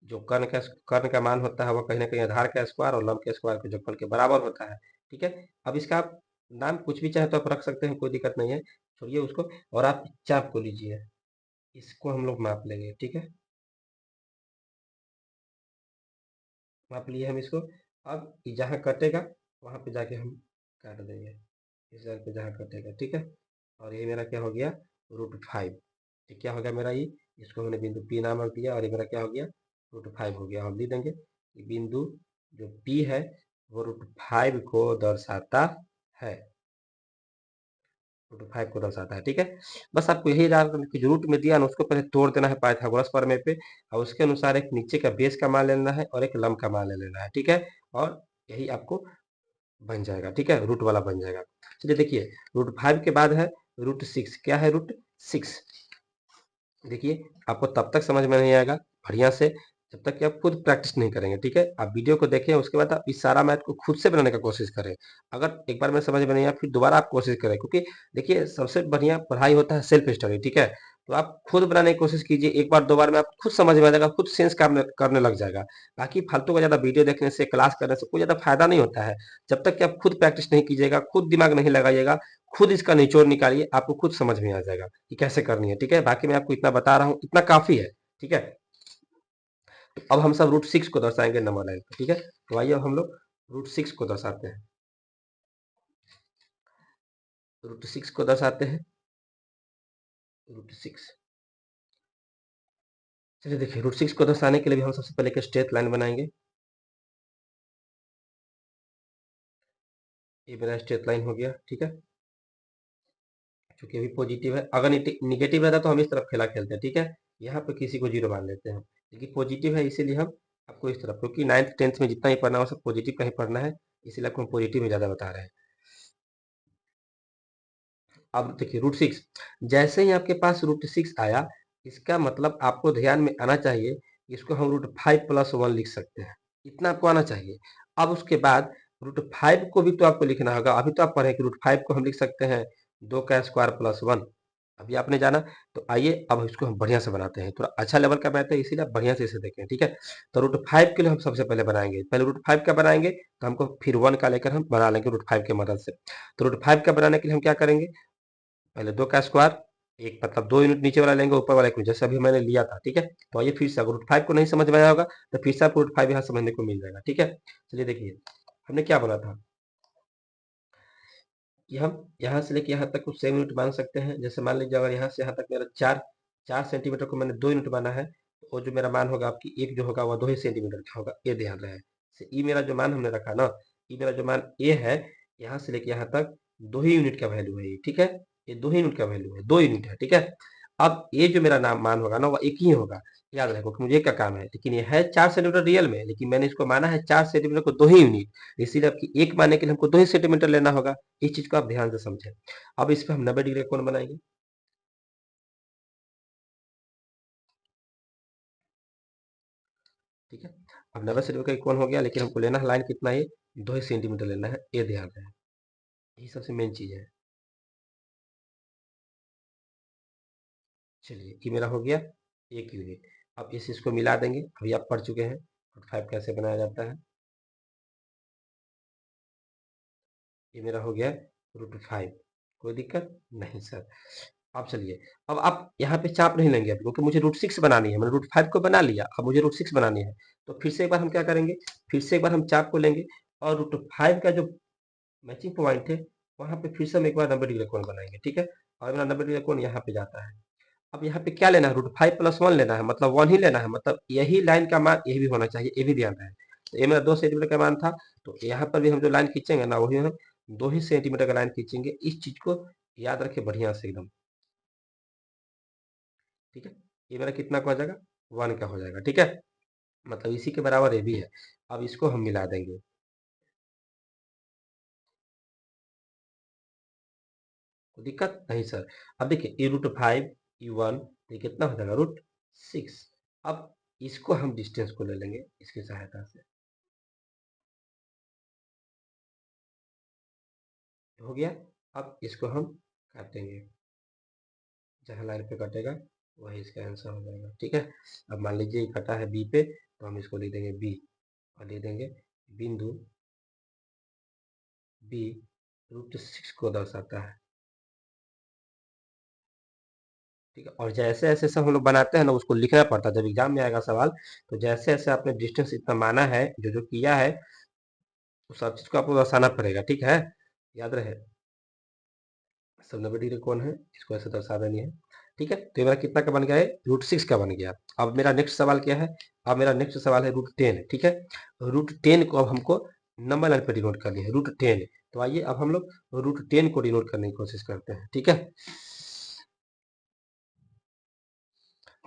जो कर्ण का मान होता है वह कहीं ना कहीं आधार का स्क्वायर और लंब के स्क्वायर के जोगफल के बराबर होता है, ठीक है। अब इसका आप नाम कुछ भी चाहे तो आप रख सकते हैं, कोई दिक्कत नहीं है, छोड़िए उसको, और आप चाप को लीजिए, इसको हम लोग माप लेंगे, ठीक है। माप लिए हम इसको। अब ये जहाँ कटेगा वहां पे जाके हम काट देंगे, इस जगह पे जहाँ कटेगा, ठीक है। और ये मेरा क्या हो गया, √5। ये क्या हो गया मेरा, ये इसको हमने बिंदु पी नामक दिया, और ये मेरा क्या हो गया, √5 हो गया। हम लिख देंगे कि बिंदु जो पी है वो √5 को दर्शाता है, √5 को दर्शाता है, ठीक है। बस आपको यही याद रखना कि जो रूट में दिया ना उसको पहले तोड़ देना है पाइथागोरस प्रमेय पे, और उसके अनुसार एक नीचे का बेस का मान लेना है और एक लंब का मान ले लेना है, ठीक है। और यही आपको बन जाएगा, ठीक है, रूट वाला बन जाएगा। चलिए देखिए, √5 के बाद है √6। क्या है √6, देखिए आपको तब तक समझ में नहीं आएगा बढ़िया से जब तक कि आप खुद प्रैक्टिस नहीं करेंगे, ठीक है। आप वीडियो को देखें, उसके बाद आप इस सारा मैथ को खुद से बनाने का कोशिश करें। अगर एक बार में समझ में नहीं आया, फिर दोबारा आप कोशिश करें, क्योंकि देखिए सबसे बढ़िया पढ़ाई होता है सेल्फ स्टडी, ठीक है। तो आप खुद बनाने की कोशिश कीजिए, एक बार दो बार में आप खुद समझ में आ जाएगा, खुद सेंस करने लग जाएगा। बाकी फालतू का ज्यादा वीडियो देखने से, क्लास करने से कोई ज्यादा फायदा नहीं होता है। जब तक कि आप खुद प्रैक्टिस नहीं कीजिएगा, खुद दिमाग नहीं लगाइएगा, खुद इसका निचोड़ निकालिए, आपको खुद समझ में आ जाएगा कि कैसे करनी है, ठीक है। बाकी मैं आपको इतना बता रहा हूँ, इतना काफी है, ठीक है। तो अब हम सब √6 को दर्शाएंगे नंबर लाइन पर, ठीक है। तो आइए अब हम लोग √6 को दर्शाते हैं, √6 को दर्शाते हैं, √6। चलिए देखिए, √6 को दर्शाने के लिए भी हम सबसे पहले एक स्ट्रेट लाइन बनाएंगे। ये मेरा स्ट्रेट लाइन हो गया, ठीक है। चूंकि अभी पॉजिटिव है, अगर निगेटिव रहता तो हम इस तरफ खेला खेलते हैं, ठीक है। यहाँ पे किसी को 0 मान लेते हैं, लेकिन पॉजिटिव है इसीलिए हम आपको इस तरफ, क्योंकि 9th 10th में जितना ही पढ़ना हो सब पॉजिटिव का ही पढ़ना है, इसीलिए आपको हम पॉजिटिव में ज्यादा बता रहे हैं। अब देखिए √6, जैसे ही आपके पास √6 आया, इसका मतलब आपको ध्यान में आना चाहिए कि इसको हम √5 + 1 लिख सकते हैं, इतना आपको आना चाहिए। अब उसके बाद √5 को भी तो आपको लिखना होगा, अभी तो आप पढ़े कि √5 को हम लिख सकते हैं 2 का स्क्वायर +1, अभी आपने जाना। तो आइए अब इसको हम बढ़िया से बनाते हैं, थोड़ा अच्छा लेवल का मैथ है इसीलिए आप बढ़िया से इसे देखें, ठीक है। तो √5 के लिए हम सबसे पहले बनाएंगे, पहले √5 का बनाएंगे, तो हमको फिर 1 का लेकर हम बना लेंगे √5 की मदद से। तो √5 का बनाने के लिए हम क्या करेंगे, पहले 2 का स्क्वायर, एक मतलब 2 यूनिट नीचे वाला लेंगे, ऊपर वाला 1 यूनिट, जैसे अभी मैंने लिया था, ठीक है। तो आइए फिर से, अगर √5 को नहीं समझ में आया होगा तो फिर से आपको √5 यहाँ समझने को मिल जाएगा, ठीक है। चलिए देखिए, हमने क्या बोला था कि हम यहाँ से लेके यहाँ तक कुछ सेम यूनिट मान सकते हैं। जैसे मान लीजिए अगर यहाँ से यहाँ तक मेरा 4 सेंटीमीटर को मैंने 2 यूनिट माना है, तो वो जो मेरा मान होगा आपकी एक जो होगा वह 2 ही सेंटीमीटर का होगा, ये ध्यान रहे। ई मेरा जो मान हमने रखा ना, ई मेरा जो मान ए है, यहाँ से लेके यहाँ तक 2 ही यूनिट का वैल्यू है ये, ठीक है। ये 2 ही यूनिट का वैल्यू है, 2 यूनिट है, ठीक है। अब ये जो मेरा नाम मान होगा ना वह एक ही होगा, याद रखो कि मुझे क्या काम है, लेकिन ये है 4 सेंटीमीटर रियल में, लेकिन मैंने इसको माना है 4 सेंटीमीटर को 2 ही यूनिट, इसीलिए आपकी एक मानने के लिए हमको 2 ही सेंटीमीटर लेना होगा। इस चीज को आप ध्यान से समझें। अब इस पे हम 90 डिग्री का कोण बनाएंगे, ठीक है। अब 90 सेंटीमीटर का कोण हो गया, लेकिन हमको लेना है लाइन कितना है, 2 ही सेंटीमीटर लेना है, ये ध्यान रहे, यही सबसे मेन चीज है। चलिए ये मेरा हो गया 1 यूनिट। अब इस इसको मिला देंगे, अभी आप पढ़ चुके हैं √5 कैसे बनाया जाता है। ये मेरा हो गया √5, कोई दिक्कत नहीं सर। अब चलिए, अब आप यहाँ पे चाप नहीं लेंगे अब, क्योंकि मुझे रूट 6 बनानी है, मैंने रूट 5 को बना लिया, अब मुझे रूट 6 बनानी है। तो फिर से एक बार हम क्या करेंगे, फिर से एक बार हम चाप को लेंगे और रूट 5 का जो मैचिंग पॉइंट है, वहाँ पे फिर से हम एक बार 90 डिग्री कोण बनाएंगे, ठीक है। और मेरा 90 डिग्री कोण यहाँ पे जाता है। अब यहाँ पे क्या लेना है, रूट 5 प्लस 1 लेना है, मतलब 1 ही लेना है, मतलब यही लाइन का मान यही भी होना चाहिए, ये भी ध्यान रहे। तो ये मेरा 2 सेंटीमीटर का मान था, तो यहाँ पर भी हम जो लाइन खींचेंगे ना, वही हम 2 ही सेंटीमीटर का लाइन खींचेंगे। इस चीज को याद रखें बढ़िया से एकदम, ठीक है। ये मेरा कितना का हो जाएगा, 1 का हो जाएगा, ठीक है। मतलब इसी के बराबर ये भी है। अब इसको हम मिला देंगे, कोई दिक्कत नहीं सर। अब देखिए ये रूट 5 ये 1, ये कितना हो जाएगा, रूट 6। अब इसको हम डिस्टेंस को ले लेंगे इसकी सहायता से, हो गया। अब इसको हम काटेंगे, जहाँ लाइन पे कटेगा वही इसका आंसर हो जाएगा, ठीक है। अब मान लीजिए ये कटा है बी पे, तो हम इसको लिख देंगे बी, और लिख देंगे बिंदु बी रूट 6 को दर्शाता है, ठीक है। और जैसे जैसे सब हम लोग बनाते हैं ना, उसको लिखना पड़ता है, जब एग्जाम में आएगा सवाल, तो जैसे जैसे आपने डिस्टेंस इतना माना है, जो जो किया है, उस सब चीज को आपको दर्शाना पड़ेगा, ठीक है। याद रहे, सब 90 डिग्री कौन है, इसको ऐसे दर्शा देनी है, ठीक है। तो ये मेरा कितना का बन गया है, रूट 6 का बन गया। अब मेरा नेक्स्ट सवाल क्या है, अब मेरा नेक्स्ट सवाल है रूट 10, ठीक है। रूट 10 को अब हमको नंबर लाइन पे डिनोट करनी है, रूट 10। तो आइए अब हम लोग रूट 10 को डिनोट करने की कोशिश करते हैं, ठीक है।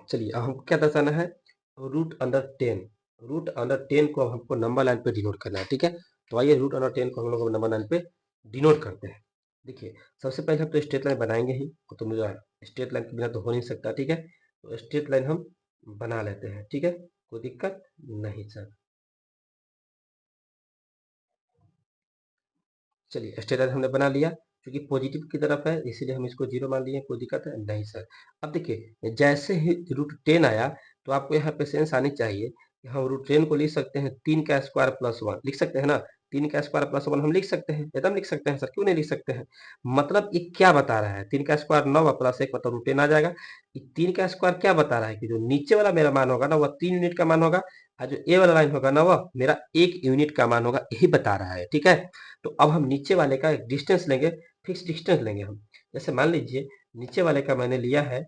चलिए अब हमको क्या दर्शाना है, रूट अंडर 10। रूट अंडर 10 को अब हमको नंबर लाइन पे डिनोट करना है, ठीक है। तो आइए रूट अंडर 10 को हम लोग नंबर लाइन पे डिनोट करते हैं। देखिए, सबसे पहले हम तो स्ट्रेट लाइन बनाएंगे ही, तो मुझे स्ट्रेट लाइन के बिना तो हो नहीं सकता, ठीक है। तो स्ट्रेट लाइन हम बना लेते हैं, ठीक है, कोई दिक्कत नहीं सर। चलिए स्ट्रेट लाइन हमने बना लिया, क्योंकि पॉजिटिव की तरफ है इसीलिए हम इसको जीरो मान लिए, कोई दिक्कत है नहीं सर। अब देखिए जैसे ही रूट 10 आया, तो आपको यहाँ पे सेंस आनी चाहिए कि हम रूट 10 को लिख सकते हैं 3 का स्क्वायर प्लस 1, लिख सकते हैं ना। 3 का स्क्वायर प्लस 1 हम लिख सकते हैं, एकदम लिख सकते हैं सर, क्यों नहीं लिख सकते हैं। मतलब ये क्या बता रहा है, 3 का स्क्वायर 9 प्लस 1 मतलब रूट 10 आ जाएगा। ये 3 का स्क्वायर क्या बता रहा है कि जो नीचे वाला मेरा मान होगा ना, वह 3 यूनिट का मान होगा, और जो ए वाला लाइन होगा ना, वह मेरा 1 यूनिट का मान होगा, यही बता रहा है, ठीक है। तो अब हम नीचे वाले का एक डिस्टेंस लेंगे, फिक्स डिस्टेंस लेंगे हम। जैसे मान लीजिए नीचे वाले का मैंने लिया है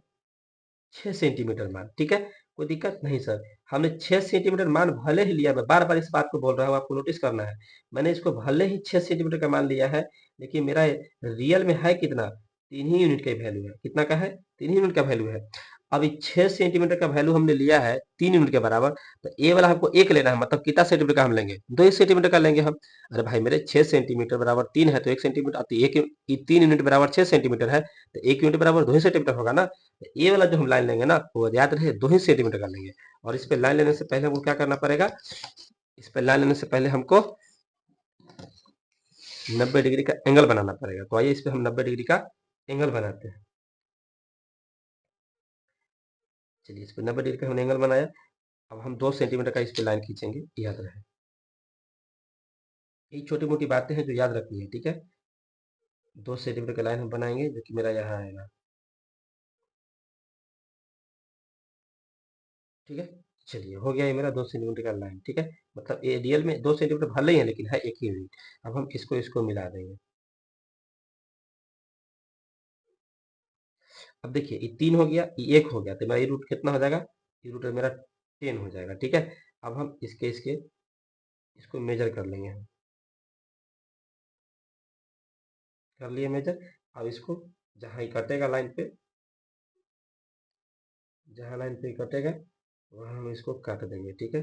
6 सेंटीमीटर मान, ठीक है, कोई दिक्कत नहीं सर। हमने 6 सेंटीमीटर मान भले ही लिया, मैं बार बार इस बात को बोल रहा हूँ, आपको नोटिस करना है। मैंने इसको भले ही 6 सेंटीमीटर का मान लिया है, लेकिन मेरा रियल में है कितना, 3 ही यूनिट का वैल्यू है, कितना का है, 3 ही यूनिट का वैल्यू है। अभी 6 सेंटीमीटर का वैल्यू हमने लिया है 3 यूनिट के बराबर, तो ए वाला हमको एक लेना है, मतलब कितना सेंटीमीटर का हम लेंगे, 2 ही सेंटीमीटर का लेंगे हम। अरे भाई मेरे 6 सेंटीमीटर बराबर 3 है, तो 1 सेंटीमीटर, तो एक 3 यूनिट बराबर 6 सेंटीमीटर है, तो 1 यूनिट बराबर 2 ही सेंटीमीटर होगा ना। तो ये वाला जो हम लाइन लेंगे ना, वो याद रहे 2 ही सेंटीमीटर का लेंगे। और इस पे लाइन लेने से पहले हमको क्या करना पड़ेगा, इस पे लाइन लेने से पहले हमको 90 डिग्री का एंगल बनाना पड़ेगा। तो आइए इस पे हम 90 डिग्री का एंगल बनाते हैं। चलिए इस पे 90 डिग्री का हमने एंगल बनाया। अब हम 2 सेंटीमीटर का इस पे लाइन खींचेंगे, याद रहे। ये छोटी मोटी बातें हैं जो याद रखनी है, ठीक है। 2 सेंटीमीटर का लाइन हम बनाएंगे, जो कि मेरा यहाँ आएगा, ठीक है। चलिए हो गया ये मेरा 2 सेंटीमीटर का लाइन, ठीक है। मतलब ये रियल में 2 सेंटीमीटर भले ही है, लेकिन है 1 ही यूनिट। अब हम इसको इसको मिला देंगे। अब देखिए ये 3 हो गया, ये 1 हो गया, तो मेरा ये रूट कितना हो जाएगा, ये रूट मेरा 10 हो जाएगा, ठीक है। अब हम इसके इसके इसको मेजर कर लेंगे हम, कर लिए मेजर। अब इसको जहाँ ही कटेगा लाइन पे, जहाँ लाइन पे कटेगा वहाँ हम इसको काट देंगे, ठीक है।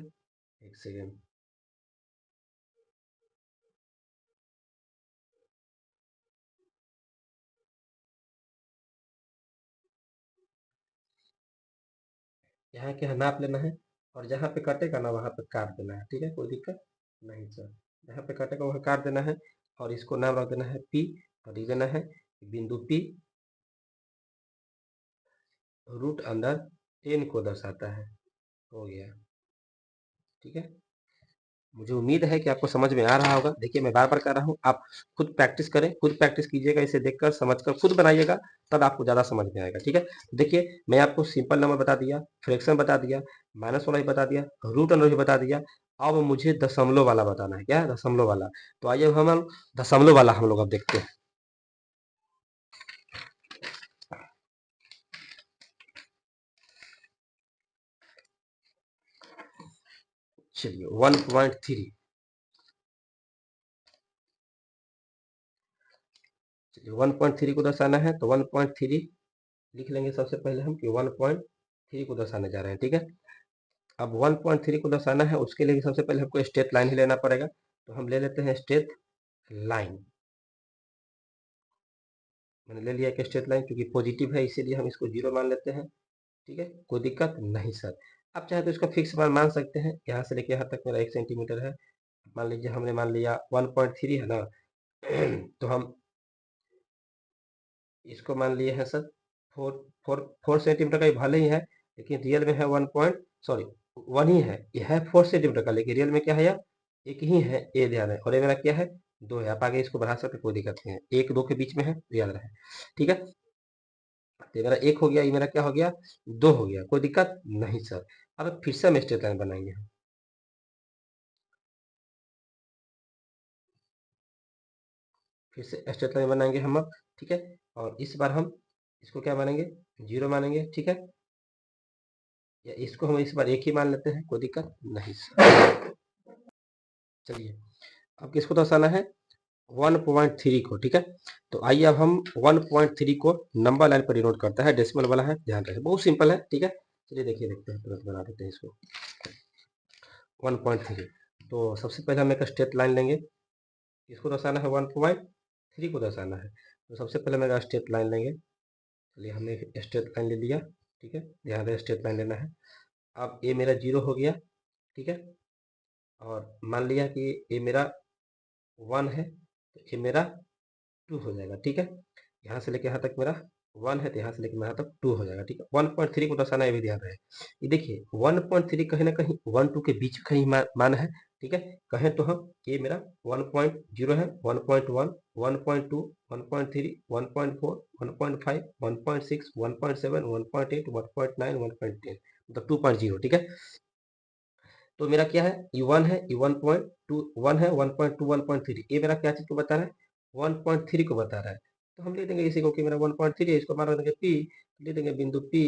एक सेकेंड, यहाँ के नाप लेना है, और जहाँ पे कटेगा ना वहाँ पे काट देना है, ठीक है, कोई दिक्कत नहीं सर। जहाँ पे कटेगा वहाँ काट देना है, और इसको नाम रख देना है पी, और लिख देना है बिंदु पी रूट अंडर 10 को दर्शाता है, हो गया, ठीक है। मुझे उम्मीद है कि आपको समझ में आ रहा होगा। देखिए मैं बार-बार कह रहा हूँ, आप खुद प्रैक्टिस करें, खुद प्रैक्टिस कीजिएगा, इसे देखकर, समझकर खुद बनाइएगा, तब आपको ज़्यादा समझ में आएगा, ठीक है? देखिए मैं आपको सिंपल नंबर बता दिया, फ्रैक्शन बता दिया, माइनस वाला भी बता दिया, रूट अंडर भी बता दिया। अब मुझे दशमलव वाला बताना है, क्या है? दशमलव वाला। तो आइए हम दशमलव वाला हम लोग अब देखते हैं। चलिए 1.3, चलिए 1.3 को दर्शाना है तो 1.3 लिख लेंगे सबसे पहले हम कि 1.3 को दर्शाने जा रहे हैं, ठीक है? अब 1.3 को दर्शाना है, उसके लिए भी सबसे पहले हमको स्ट्रेट लाइन ही लेना पड़ेगा। तो हम ले लेते हैं स्ट्रेट लाइन। मैंने ले लिया एक स्ट्रेट लाइन, क्योंकि पॉजिटिव है इसीलिए हम इसको 0 मान लेते हैं, ठीक है? कोई दिक्कत नहीं सर। आप चाहे तो इसका फिक्स मान मान सकते हैं, यहाँ से लेके यहाँ तक मेरा 1 सेंटीमीटर है। मान लीजिए हमने मान लिया 1.3 है ना, तो हम इसको मान लिए हैं सर 4 सेंटीमीटर का, ही भले ही है लेकिन रियल में है 1 ही है, यह है 4 सेंटीमीटर का, लेकिन रियल में क्या है यार, एक ही है, ये ध्यान है। और ये मेरा क्या है, 2 है। आप आगे इसको बढ़ा सकते, कोई दिक्कत नहीं है, 1 2 के बीच में है, याद रहे, ठीक है? तो ये मेरा 1 हो गया, ये मेरा क्या हो गया, 2 हो गया, कोई दिक्कत नहीं सर। अब फिर से हम स्ट्रेट लाइन बनाएंगे, फिर से स्ट्रेट लाइन बनाएंगे हम अब, ठीक है? और इस बार हम इसको क्या मानेंगे, 0 मानेंगे, ठीक है? या इसको हम इस बार 1 ही मान लेते हैं, कोई दिक्कत नहीं सर। चलिए अब किसको दर्शाना है, 1.3 को, ठीक है? तो आइए अब हम 1.3 को नंबर लाइन पर डिनोट करता है, डेसिमल वाला है, ध्यान रखें, बहुत सिंपल है, ठीक है? चलिए देखिए, देखते हैं, तुरंत बना देते हैं इसको। 1.3, तो सबसे पहले हम एक स्ट्रेट लाइन लेंगे, इसको दर्शाना है 1.3 को दर्शाना है, तो सबसे पहले मेरा स्ट्रेट लाइन लेंगे। चलिए हमने स्ट्रेट लाइन ले लिया, ठीक है? ध्यान रहे स्ट्रेट लाइन लेना है। अब ये मेरा 0 हो गया, ठीक है? और मान लिया कि ये मेरा 1 है, तो ये मेरा 2 हो जाएगा, ठीक है? यहाँ से लेके यहाँ तक मेरा 1 है, तो यहाँ से लेके यहाँ तक 2 हो जाएगा, ठीक है? 1.3 को दर्शाना, ये भी ध्यान रहे। ये देखिए 1.3 कहीं ना कहीं 1 2 के बीच कहीं मान है, ठीक है? कहें तो हम, ये मेरा 1.0 है, 1.1, 1.2, 1.3, 1.4, 1.5, 1.6, 1.7, 1.8, 1.9, 1.10, मतलब 2.0, ठीक है? तो मेरा क्या है, ये 1 है, ये 1.2 1 है, 1.2 1.3, ये मेरा क्या चीज को बता रहा है, 1.3 को बता रहा है। तो हम ले देंगे इसी को कि मेरा 1.3 है, इसको मान देंगे P, ले देंगे बिंदु P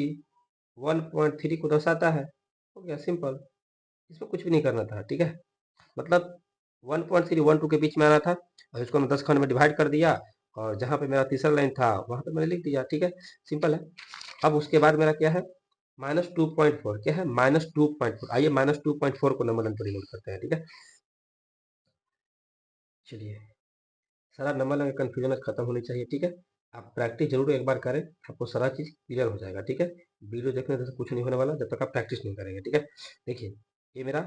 1.3 को दर्शाता है, हो गया सिंपल। इसमें कुछ भी नहीं करना था, ठीक है? मतलब 1.3 1 2 के बीच में आना था, और इसको मैं 10 खंड में डिवाइड कर दिया, और जहाँ पे मेरा तीसरा लाइन था वहां पे मैंने लिख दिया, ठीक है? सिंपल है। अब उसके बाद मेरा क्या है, -2.4, क्या है, -2.4। आइए -2.4 को नंबर लाइन पर डिनोट करते हैं, ठीक है? चलिए सारा नंबर लाइन का कन्फ्यूजन खत्म होनी चाहिए, ठीक है? आप प्रैक्टिस जरूर एक बार करें, आपको सारा चीज क्लियर हो जाएगा, ठीक है? वीडियो देखने से कुछ नहीं होने वाला जब तक आप प्रैक्टिस नहीं करेंगे, ठीक है? देखिए ये मेरा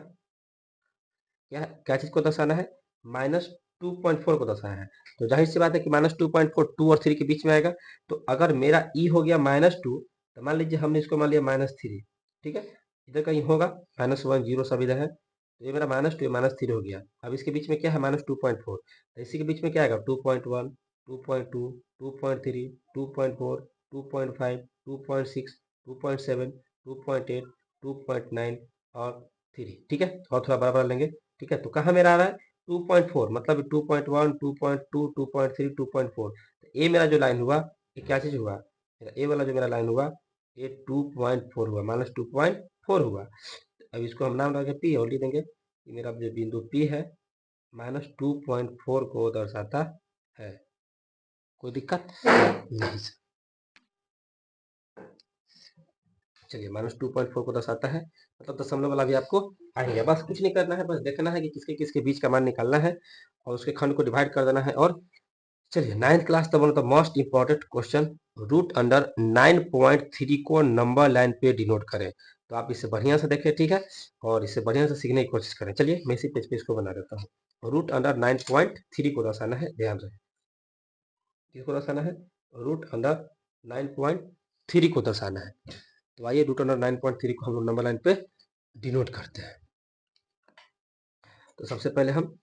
क्या चीज को दर्शाना है, -2.4 को दर्शाना है। तो जाहिर सी बात है कि -2.4 2 और 3 के बीच में आएगा। तो अगर मेरा ई हो गया -2, तो मान लीजिए हमने इसको मान लिया -3, ठीक है? इधर कहीं होगा, -1 0 सब इधर है, तो ये मेरा -2 -3 हो गया। अब इसके बीच में क्या है, -2.4, तो इसी के बीच में क्या आएगा, 2.1 2.2 2.3 2.4 2.5 2.6 2.7 2.8 2.9 और 3, ठीक है? और थोड़ा बड़ा बड़ा लेंगे, ठीक है? तो कहाँ मेरा आ रहा है, 2.4, मतलब 2.1 2.2 2.3 2.4। तो ये मेरा जो लाइन हुआ, ये क्या चीज हुआ, ये वाला जो मेरा लाइन हुआ, ये 2.4 हुआ, -2.4 हुआ। अब इसको हम नाम रखेंगे P और लिख देंगे कि मेरा जो बिंदु P है -2.4 को दर्शाता है, कोई दिक्कत नहीं। चलिए -2.4 को दर्शाता है, मतलब दशमलव वाला भी आपको आएगा। बस कुछ नहीं करना है, बस देखना है कि किसके किसके बीच का मान निकालना है, और उसके खंड को डिवाइड कर देना है। और चलिए 9th class the one of the most important question, root under 9.3 को नंबर लाइन पे डिनोट करें। तो आप इसे बढ़िया से देखें, ठीक है? और इसे बढ़िया से सीखने की कोशिश करें। चलिए मैं इसी पेज पे इसको बना देता हूँ। रूट अंडर 9.3 को दर्शाना है, ध्यान रहे, किसको दर्शाना है, रूट अंडर 9.3 को दर्शाना है। तो आइए रूट अंडर 9.3 को हम लोग नंबर लाइन पे डिनोट करते हैं। तो सबसे पहले हम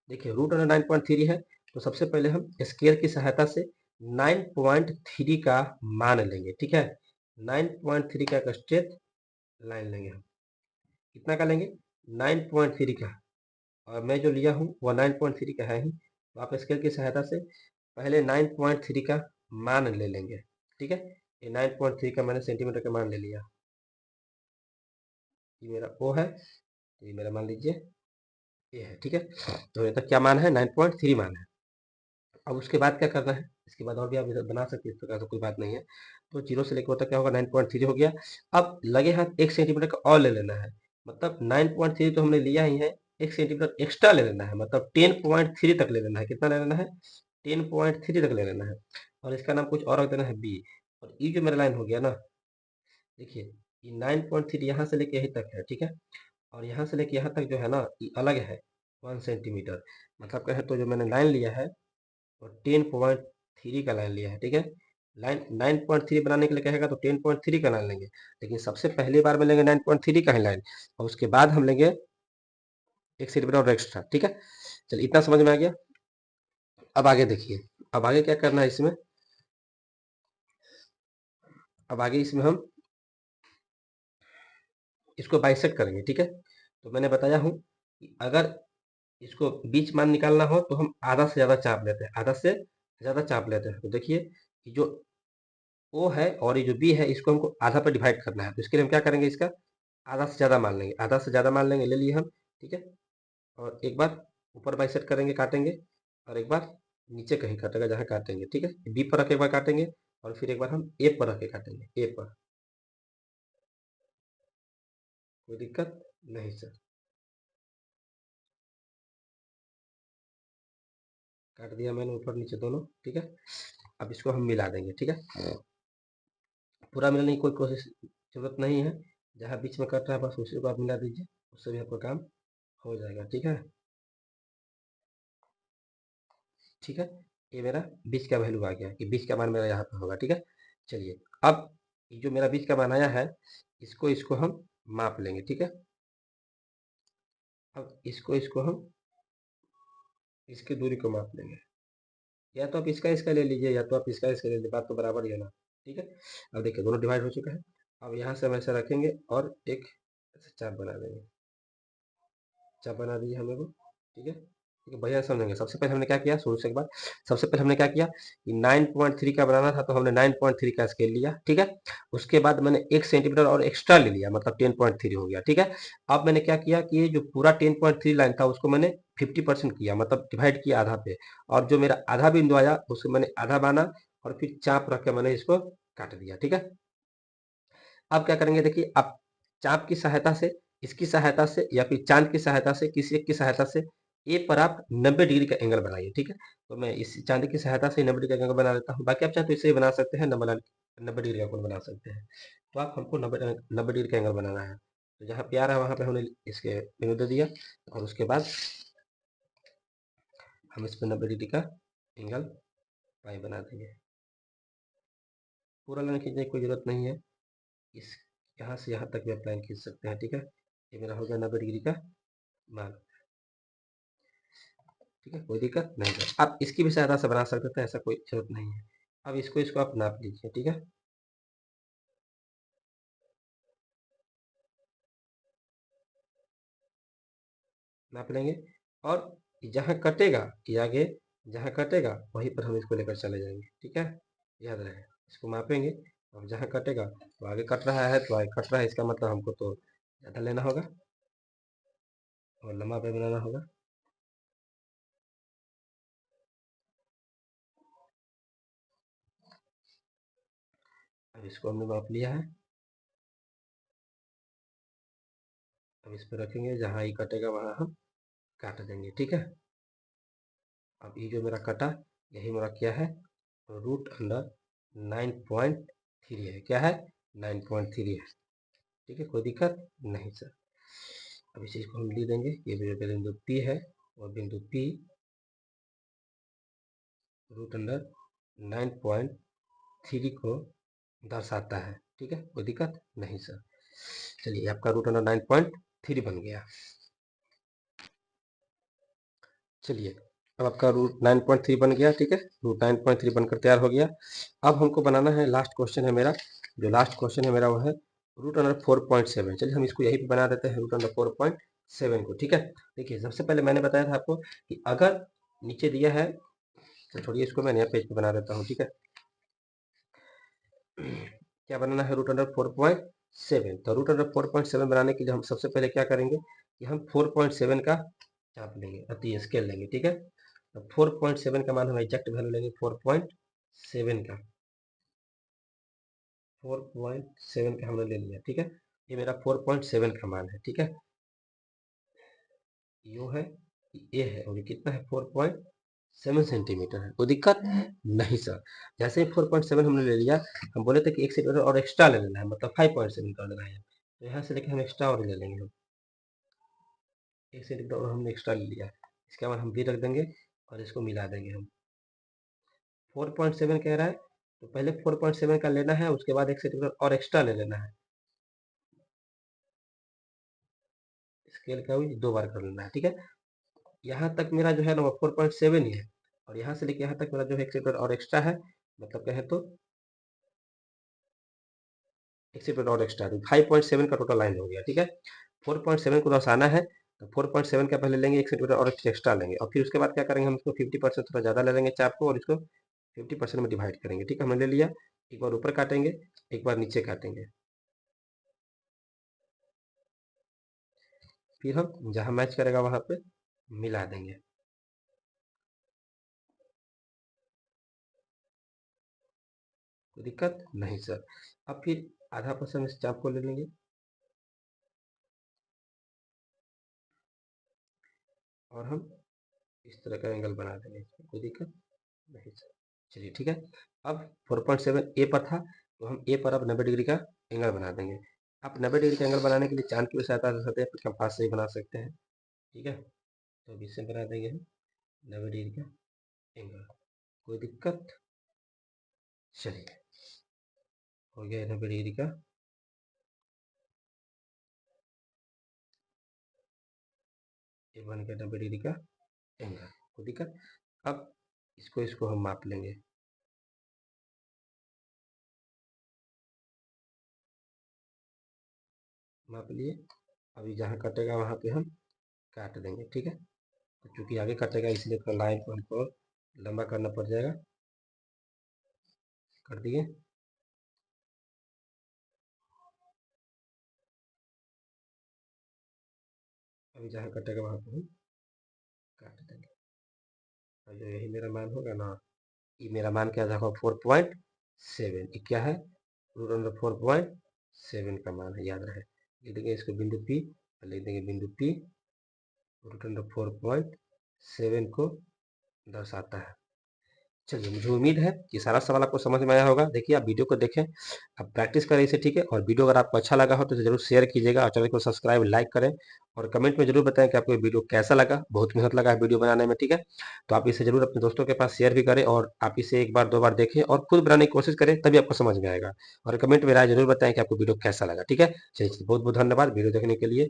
देखिए रूट अंडर 9.3 है, तो सबसे पहले हम स्केल की सहायता से 9.3 का मान लेंगे, ठीक है। 9.3 का एक स्ट्रेट लाइन लेंगे हम, कितना का लेंगे 9.3 का, और मैं जो लिया हूँ वो 9.3 का है ही, तो आप स्केल की सहायता से पहले 9.3 का मान ले लेंगे, ठीक है। ये 9.3 का मैंने सेंटीमीटर का मान ले लिया, ये मेरा ओ है, तो ये मेरा मान लीजिए ये है, ठीक है। तो ये तक क्या मान है 9.3 मान है। अब उसके बाद क्या करना है, इसके बाद और भी आप इधर बना सकते हैं, इस प्रकार से कोई बात नहीं है। तो 0 से लेकर तक क्या होगा 9.3 हो गया। अब लगे हाथ 1 सेंटीमीटर का और ले लेना है, मतलब 9.3 तो हमने लिया ही है, 1 सेंटीमीटर एक्स्ट्रा ले लेना है, मतलब 10.3 तक ले लेना है। कितना ले लेना है 10.3 तक ले लेना है, और इसका नाम कुछ और रख देना है बी। और ये जो मेरा लाइन हो गया ना, देखिए ये 9.3 यहाँ से लेके यहीं तक है, ठीक है। और यहाँ से लेके यहाँ तक जो है ना ये अलग है 1 सेंटीमीटर, मतलब कहे तो जो मैंने लाइन लिया है और 10.3 का लाइन लिया है, ठीक है। लाइन 9.3 बनाने के लिए कहेगा तो 10.3 का लाइन लेंगे, लेकिन सबसे पहली बार में लेंगे 9.3 का ही लाइन, और उसके बाद हम लेंगे 1 सेंटीमीटर और एक्स्ट्रा, ठीक है। चलिए इतना समझ में आ गया। अब आगे देखिए, अब आगे क्या करना है इसमें, अब आगे इसमें हम इसको बाइसेक्ट करेंगे, ठीक है। तो मैंने बताया हूँ कि अगर इसको बीच मान निकालना हो तो हम आधा से ज़्यादा चाप लेते हैं, आधा से ज़्यादा चाप लेते हैं। तो देखिए कि जो ओ है और ये जो बी है इसको हमको आधा पर डिवाइड करना है, तो इसके लिए हम क्या करेंगे, इसका आधा से ज़्यादा मान लेंगे, आधा से ज़्यादा मान लेंगे, ले लिए हम, ठीक है। और एक बार ऊपर बाइसेक्ट करेंगे, काटेंगे, और एक बार नीचे कहीं काटेगा जहाँ काटेंगे, ठीक है। बी पर रख के एक बार काटेंगे, और फिर एक बार हम ए पर रख के काटेंगे, ए पर। कोई दिक्कत नहीं सर, काट दिया मैंने ऊपर नीचे दोनों, ठीक है। अब इसको हम मिला देंगे, ठीक है। पूरा मिलाने की कोई कोशिश जरूरत नहीं है, जहाँ बीच में कट रहा है बस उसी को आप मिला दीजिए, उससे भी आपका काम हो जाएगा, ठीक है। ठीक है, ये मेरा बीच का वैल्यू आ गया कि बीच का मान मेरा यहाँ पे होगा, ठीक है। चलिए अब ये जो मेरा बीच का मान आया है, इसको इसको हम माप लेंगे, ठीक है। अब इसको इसको हम इसकी दूरी को माप लेंगे, या तो आप इसका इसका ले लीजिए, या तो आप इसका इसका ले लीजिए, बात तो बराबर ही है ना, ठीक है। अब देखिए दोनों डिवाइड हो चुका है, अब यहाँ से हम ऐसा रखेंगे और एक ऐसे चाप बना देंगे, चाप बना दिए हमें वो, ठीक है। ठीक है भैया समझेंगे, सबसे पहले हमने क्या किया शुरू से एक बार, सबसे पहले हमने क्या किया कि 9.3 का बनाना था तो हमने 9.3 का स्केल लिया, ठीक है। उसके बाद मैंने 1 सेंटीमीटर और एक्स्ट्रा ले लिया, मतलब 10.3 हो गया, ठीक है। अब मैंने क्या किया कि ये जो पूरा 10.3 लाइन था उसको मैंने 50% किया, मतलब डिवाइड किया आधा पे, और जो मेरा आधा बिंदु आया उसको मैंने आधा माना, और फिर चाप रख के मैंने इसको काट दिया, ठीक है। अब क्या करेंगे देखिए, अब चाप की सहायता से, इसकी सहायता से, या फिर चांद की सहायता से, किसी एक की सहायता से ए पर आप 90 डिग्री का एंगल बनाइए, ठीक है। तो मैं इस चांदी की सहायता से 90 डिग्री का एंगल बना लेता हूँ, बाकी आप चाहे तो इससे ही बना सकते हैं, 90 डिग्री का कोण बना सकते हैं। तो आप हमको 90 डिग्री का एंगल बनाना है, तो जहाँ प्यार है वहाँ पे हमने इसके बिंदु दे दिया, और उसके बाद हम इस पर 90 डिग्री का एंगल पाई बना देंगे। पूरा लाइन खींचने की कोई जरूरत नहीं है, इस यहाँ से यहाँ तक भी आप लाइन खींच सकते हैं, ठीक है। ये मेरा हो गया 90 डिग्री का मान, ठीक है, कोई दिक्कत नहीं है। आप इसकी भी सहायता से बना सकते थे, ऐसा कोई जरूरत नहीं है। अब इसको इसको आप नाप लीजिए, ठीक है। नाप लेंगे, और जहाँ कटेगा ये आगे, जहाँ कटेगा वहीं पर हम इसको लेकर चले जाएंगे, ठीक है। याद रहे, इसको मापेंगे, और जहाँ कटेगा तो आगे कट रहा है तो आगे कट रहा है, इसका मतलब हमको तो ज़्यादा लेना होगा और लंबा पे बनाना होगा। अब इसको हमने माप लिया है, अब इस पर रखेंगे, जहाँ ये कटेगा वहाँ हम काट देंगे, ठीक है। अब ये जो मेरा कटा, यही मेरा क्या है, रूट अंडर 9.3 है, क्या है 9.3 है, ठीक है, कोई दिक्कत नहीं सर। अब इस चीज़ को हम लिख देंगे, ये जो बिंदु P है और बिंदु P रूट अंडर 9.3 को दर्शाता है, ठीक है, कोई दिक्कत नहीं सर। चलिए आपका रूट अंडर 9.3 बन गया। चलिए, अब आपका रूट 9.3 बन गया, ठीक है, रूट 9.3 बनकर तैयार हो गया। अब हमको बनाना है, लास्ट क्वेश्चन है मेरा, जो लास्ट क्वेश्चन है मेरा वो है रूट अंडर 4.7। चलिए हम इसको यहीं पे बना देते हैं, रूट अंडर 4.7 को, ठीक है। देखिए सबसे पहले मैंने बताया था आपको कि अगर नीचे दिया है, तो छोड़िए इसको मैं नया पेज पे बना देता हूँ, ठीक है। क्या बनाना है, रूट अंडर 4.7। तो रूट अंडर 4.7 बनाने के लिए हम सबसे पहले क्या करेंगे कि हम 4.7 का चाप लेंगे, अति स्केल लेंगे, ठीक है। तो 4.7 का मान हम एग्जैक्ट वैल्यू लेंगे 4.7 का, 4.7 का हमने ले लिया, ठीक है। ये मेरा 4.7 का मान है, ठीक है। यो है, ये है, और ये कितना है 4.7 सेंटीमीटर है। कोई दिक्कत नहीं सर। जैसे ही 4.7 हमने ले लिया, हम बोले थे कि 1 सेंटीमीटर और एक्स्ट्रा ले लेना है, मतलब 5.7 कर लेना है। तो यहाँ से लेके हम एक्स्ट्रा और ले लेंगे, हम 1 सेंटीमीटर और हमने एक्स्ट्रा ले लिया। इसके बाद हम भी रख देंगे और इसको मिला देंगे हम। 4.7 कह रहा है, तो पहले 4.7 का लेना है, उसके बाद 1 सेंटीमीटर और एक्स्ट्रा ले लेना है। स्केल का भी 2 बार कर लेना है, ठीक है। यहाँ तक मेरा जो है ना वो 4.7 ही है, और यहाँ से लेके यहाँ तक मेरा जो है 1 सेंटीमीटर और एक्स्ट्रा है, मतलब कहें तो 1 सेंटीमीटर और एक्स्ट्रा, तो 5.7 का टोटल लाइन हो गया, ठीक है। 4.7 को दर्शाना है, तो 4.7 का पहले लेंगे, 1 सेंटीमीटर और एक्स्ट्रा लेंगे, और फिर उसके बाद क्या करेंगे, हम इसको 50% थोड़ा ज़्यादा ले लेंगे चाप को, और इसको 50% में डिवाइड करेंगे, ठीक है। हमने ले लिया, एक बार ऊपर काटेंगे, एक बार नीचे काटेंगे, फिर हम जहाँ मैच करेगा वहाँ पे मिला देंगे। कोई दिक्कत नहीं सर। अब फिर आधा परसेंट इस चाप को ले लेंगे, और हम इस तरह का एंगल बना देंगे, इसमें कोई दिक्कत नहीं सर। चलिए ठीक है। अब 4.7 ए पर था, तो हम ए पर अब 90 डिग्री का एंगल बना देंगे। आप 90 डिग्री का एंगल बनाने के लिए चांद की भी सहायता ले सकते हैं, फिर कंपास से ही बना सकते हैं, ठीक है। तो अब इससे बना देंगे हम 90 डिग्री का एंगल, कोई दिक्कत। चलिए, हो गया 90 डिग्री का, ये बन गया 90 डिग्री का एंगल, कोई दिक्कत। अब इसको हम माप लेंगे, माप लिए। अभी जहाँ कटेगा वहाँ पे हम काट देंगे, ठीक है। तो चूंकि आगे कटेगा इसलिए तो लाइन को हमको लंबा करना पड़ जाएगा, कर दिए। अभी जहाँ कटेगा वहाँ पे हम काट देंगे, और जो यही मेरा मान होगा ना, ये मेरा मान क्या था 4.7, ये क्या है, रूट अंडर 4.7 का मान है, याद रहे। लिख देंगे इसको बिंदु पी, लिख देंगे बिंदु पी, रूट अंडर 4.7 को दर्शाता है। चलिए, मुझे उम्मीद है कि सारा सवाल आपको समझ में आया होगा। देखिए आप वीडियो को देखें, आप प्रैक्टिस करें इसे, ठीक है। और वीडियो अगर आपको अच्छा लगा हो तो इसे जरूर शेयर कीजिएगा, और चैनल को सब्सक्राइब लाइक करें, और कमेंट में जरूर बताएं कि आपको ये वीडियो कैसा लगा। बहुत मेहनत लगा है वीडियो बनाने में, ठीक है। तो आप इसे जरूर अपने दोस्तों के पास शेयर भी करें, और आप इसे एक बार दो बार देखें और खुद बनाने की कोशिश करें, तभी आपको समझ में आएगा। और कमेंट में राय जरूर बताएं कि आपको वीडियो कैसा लगा, ठीक है। चलिए बहुत बहुत धन्यवाद वीडियो देखने के लिए।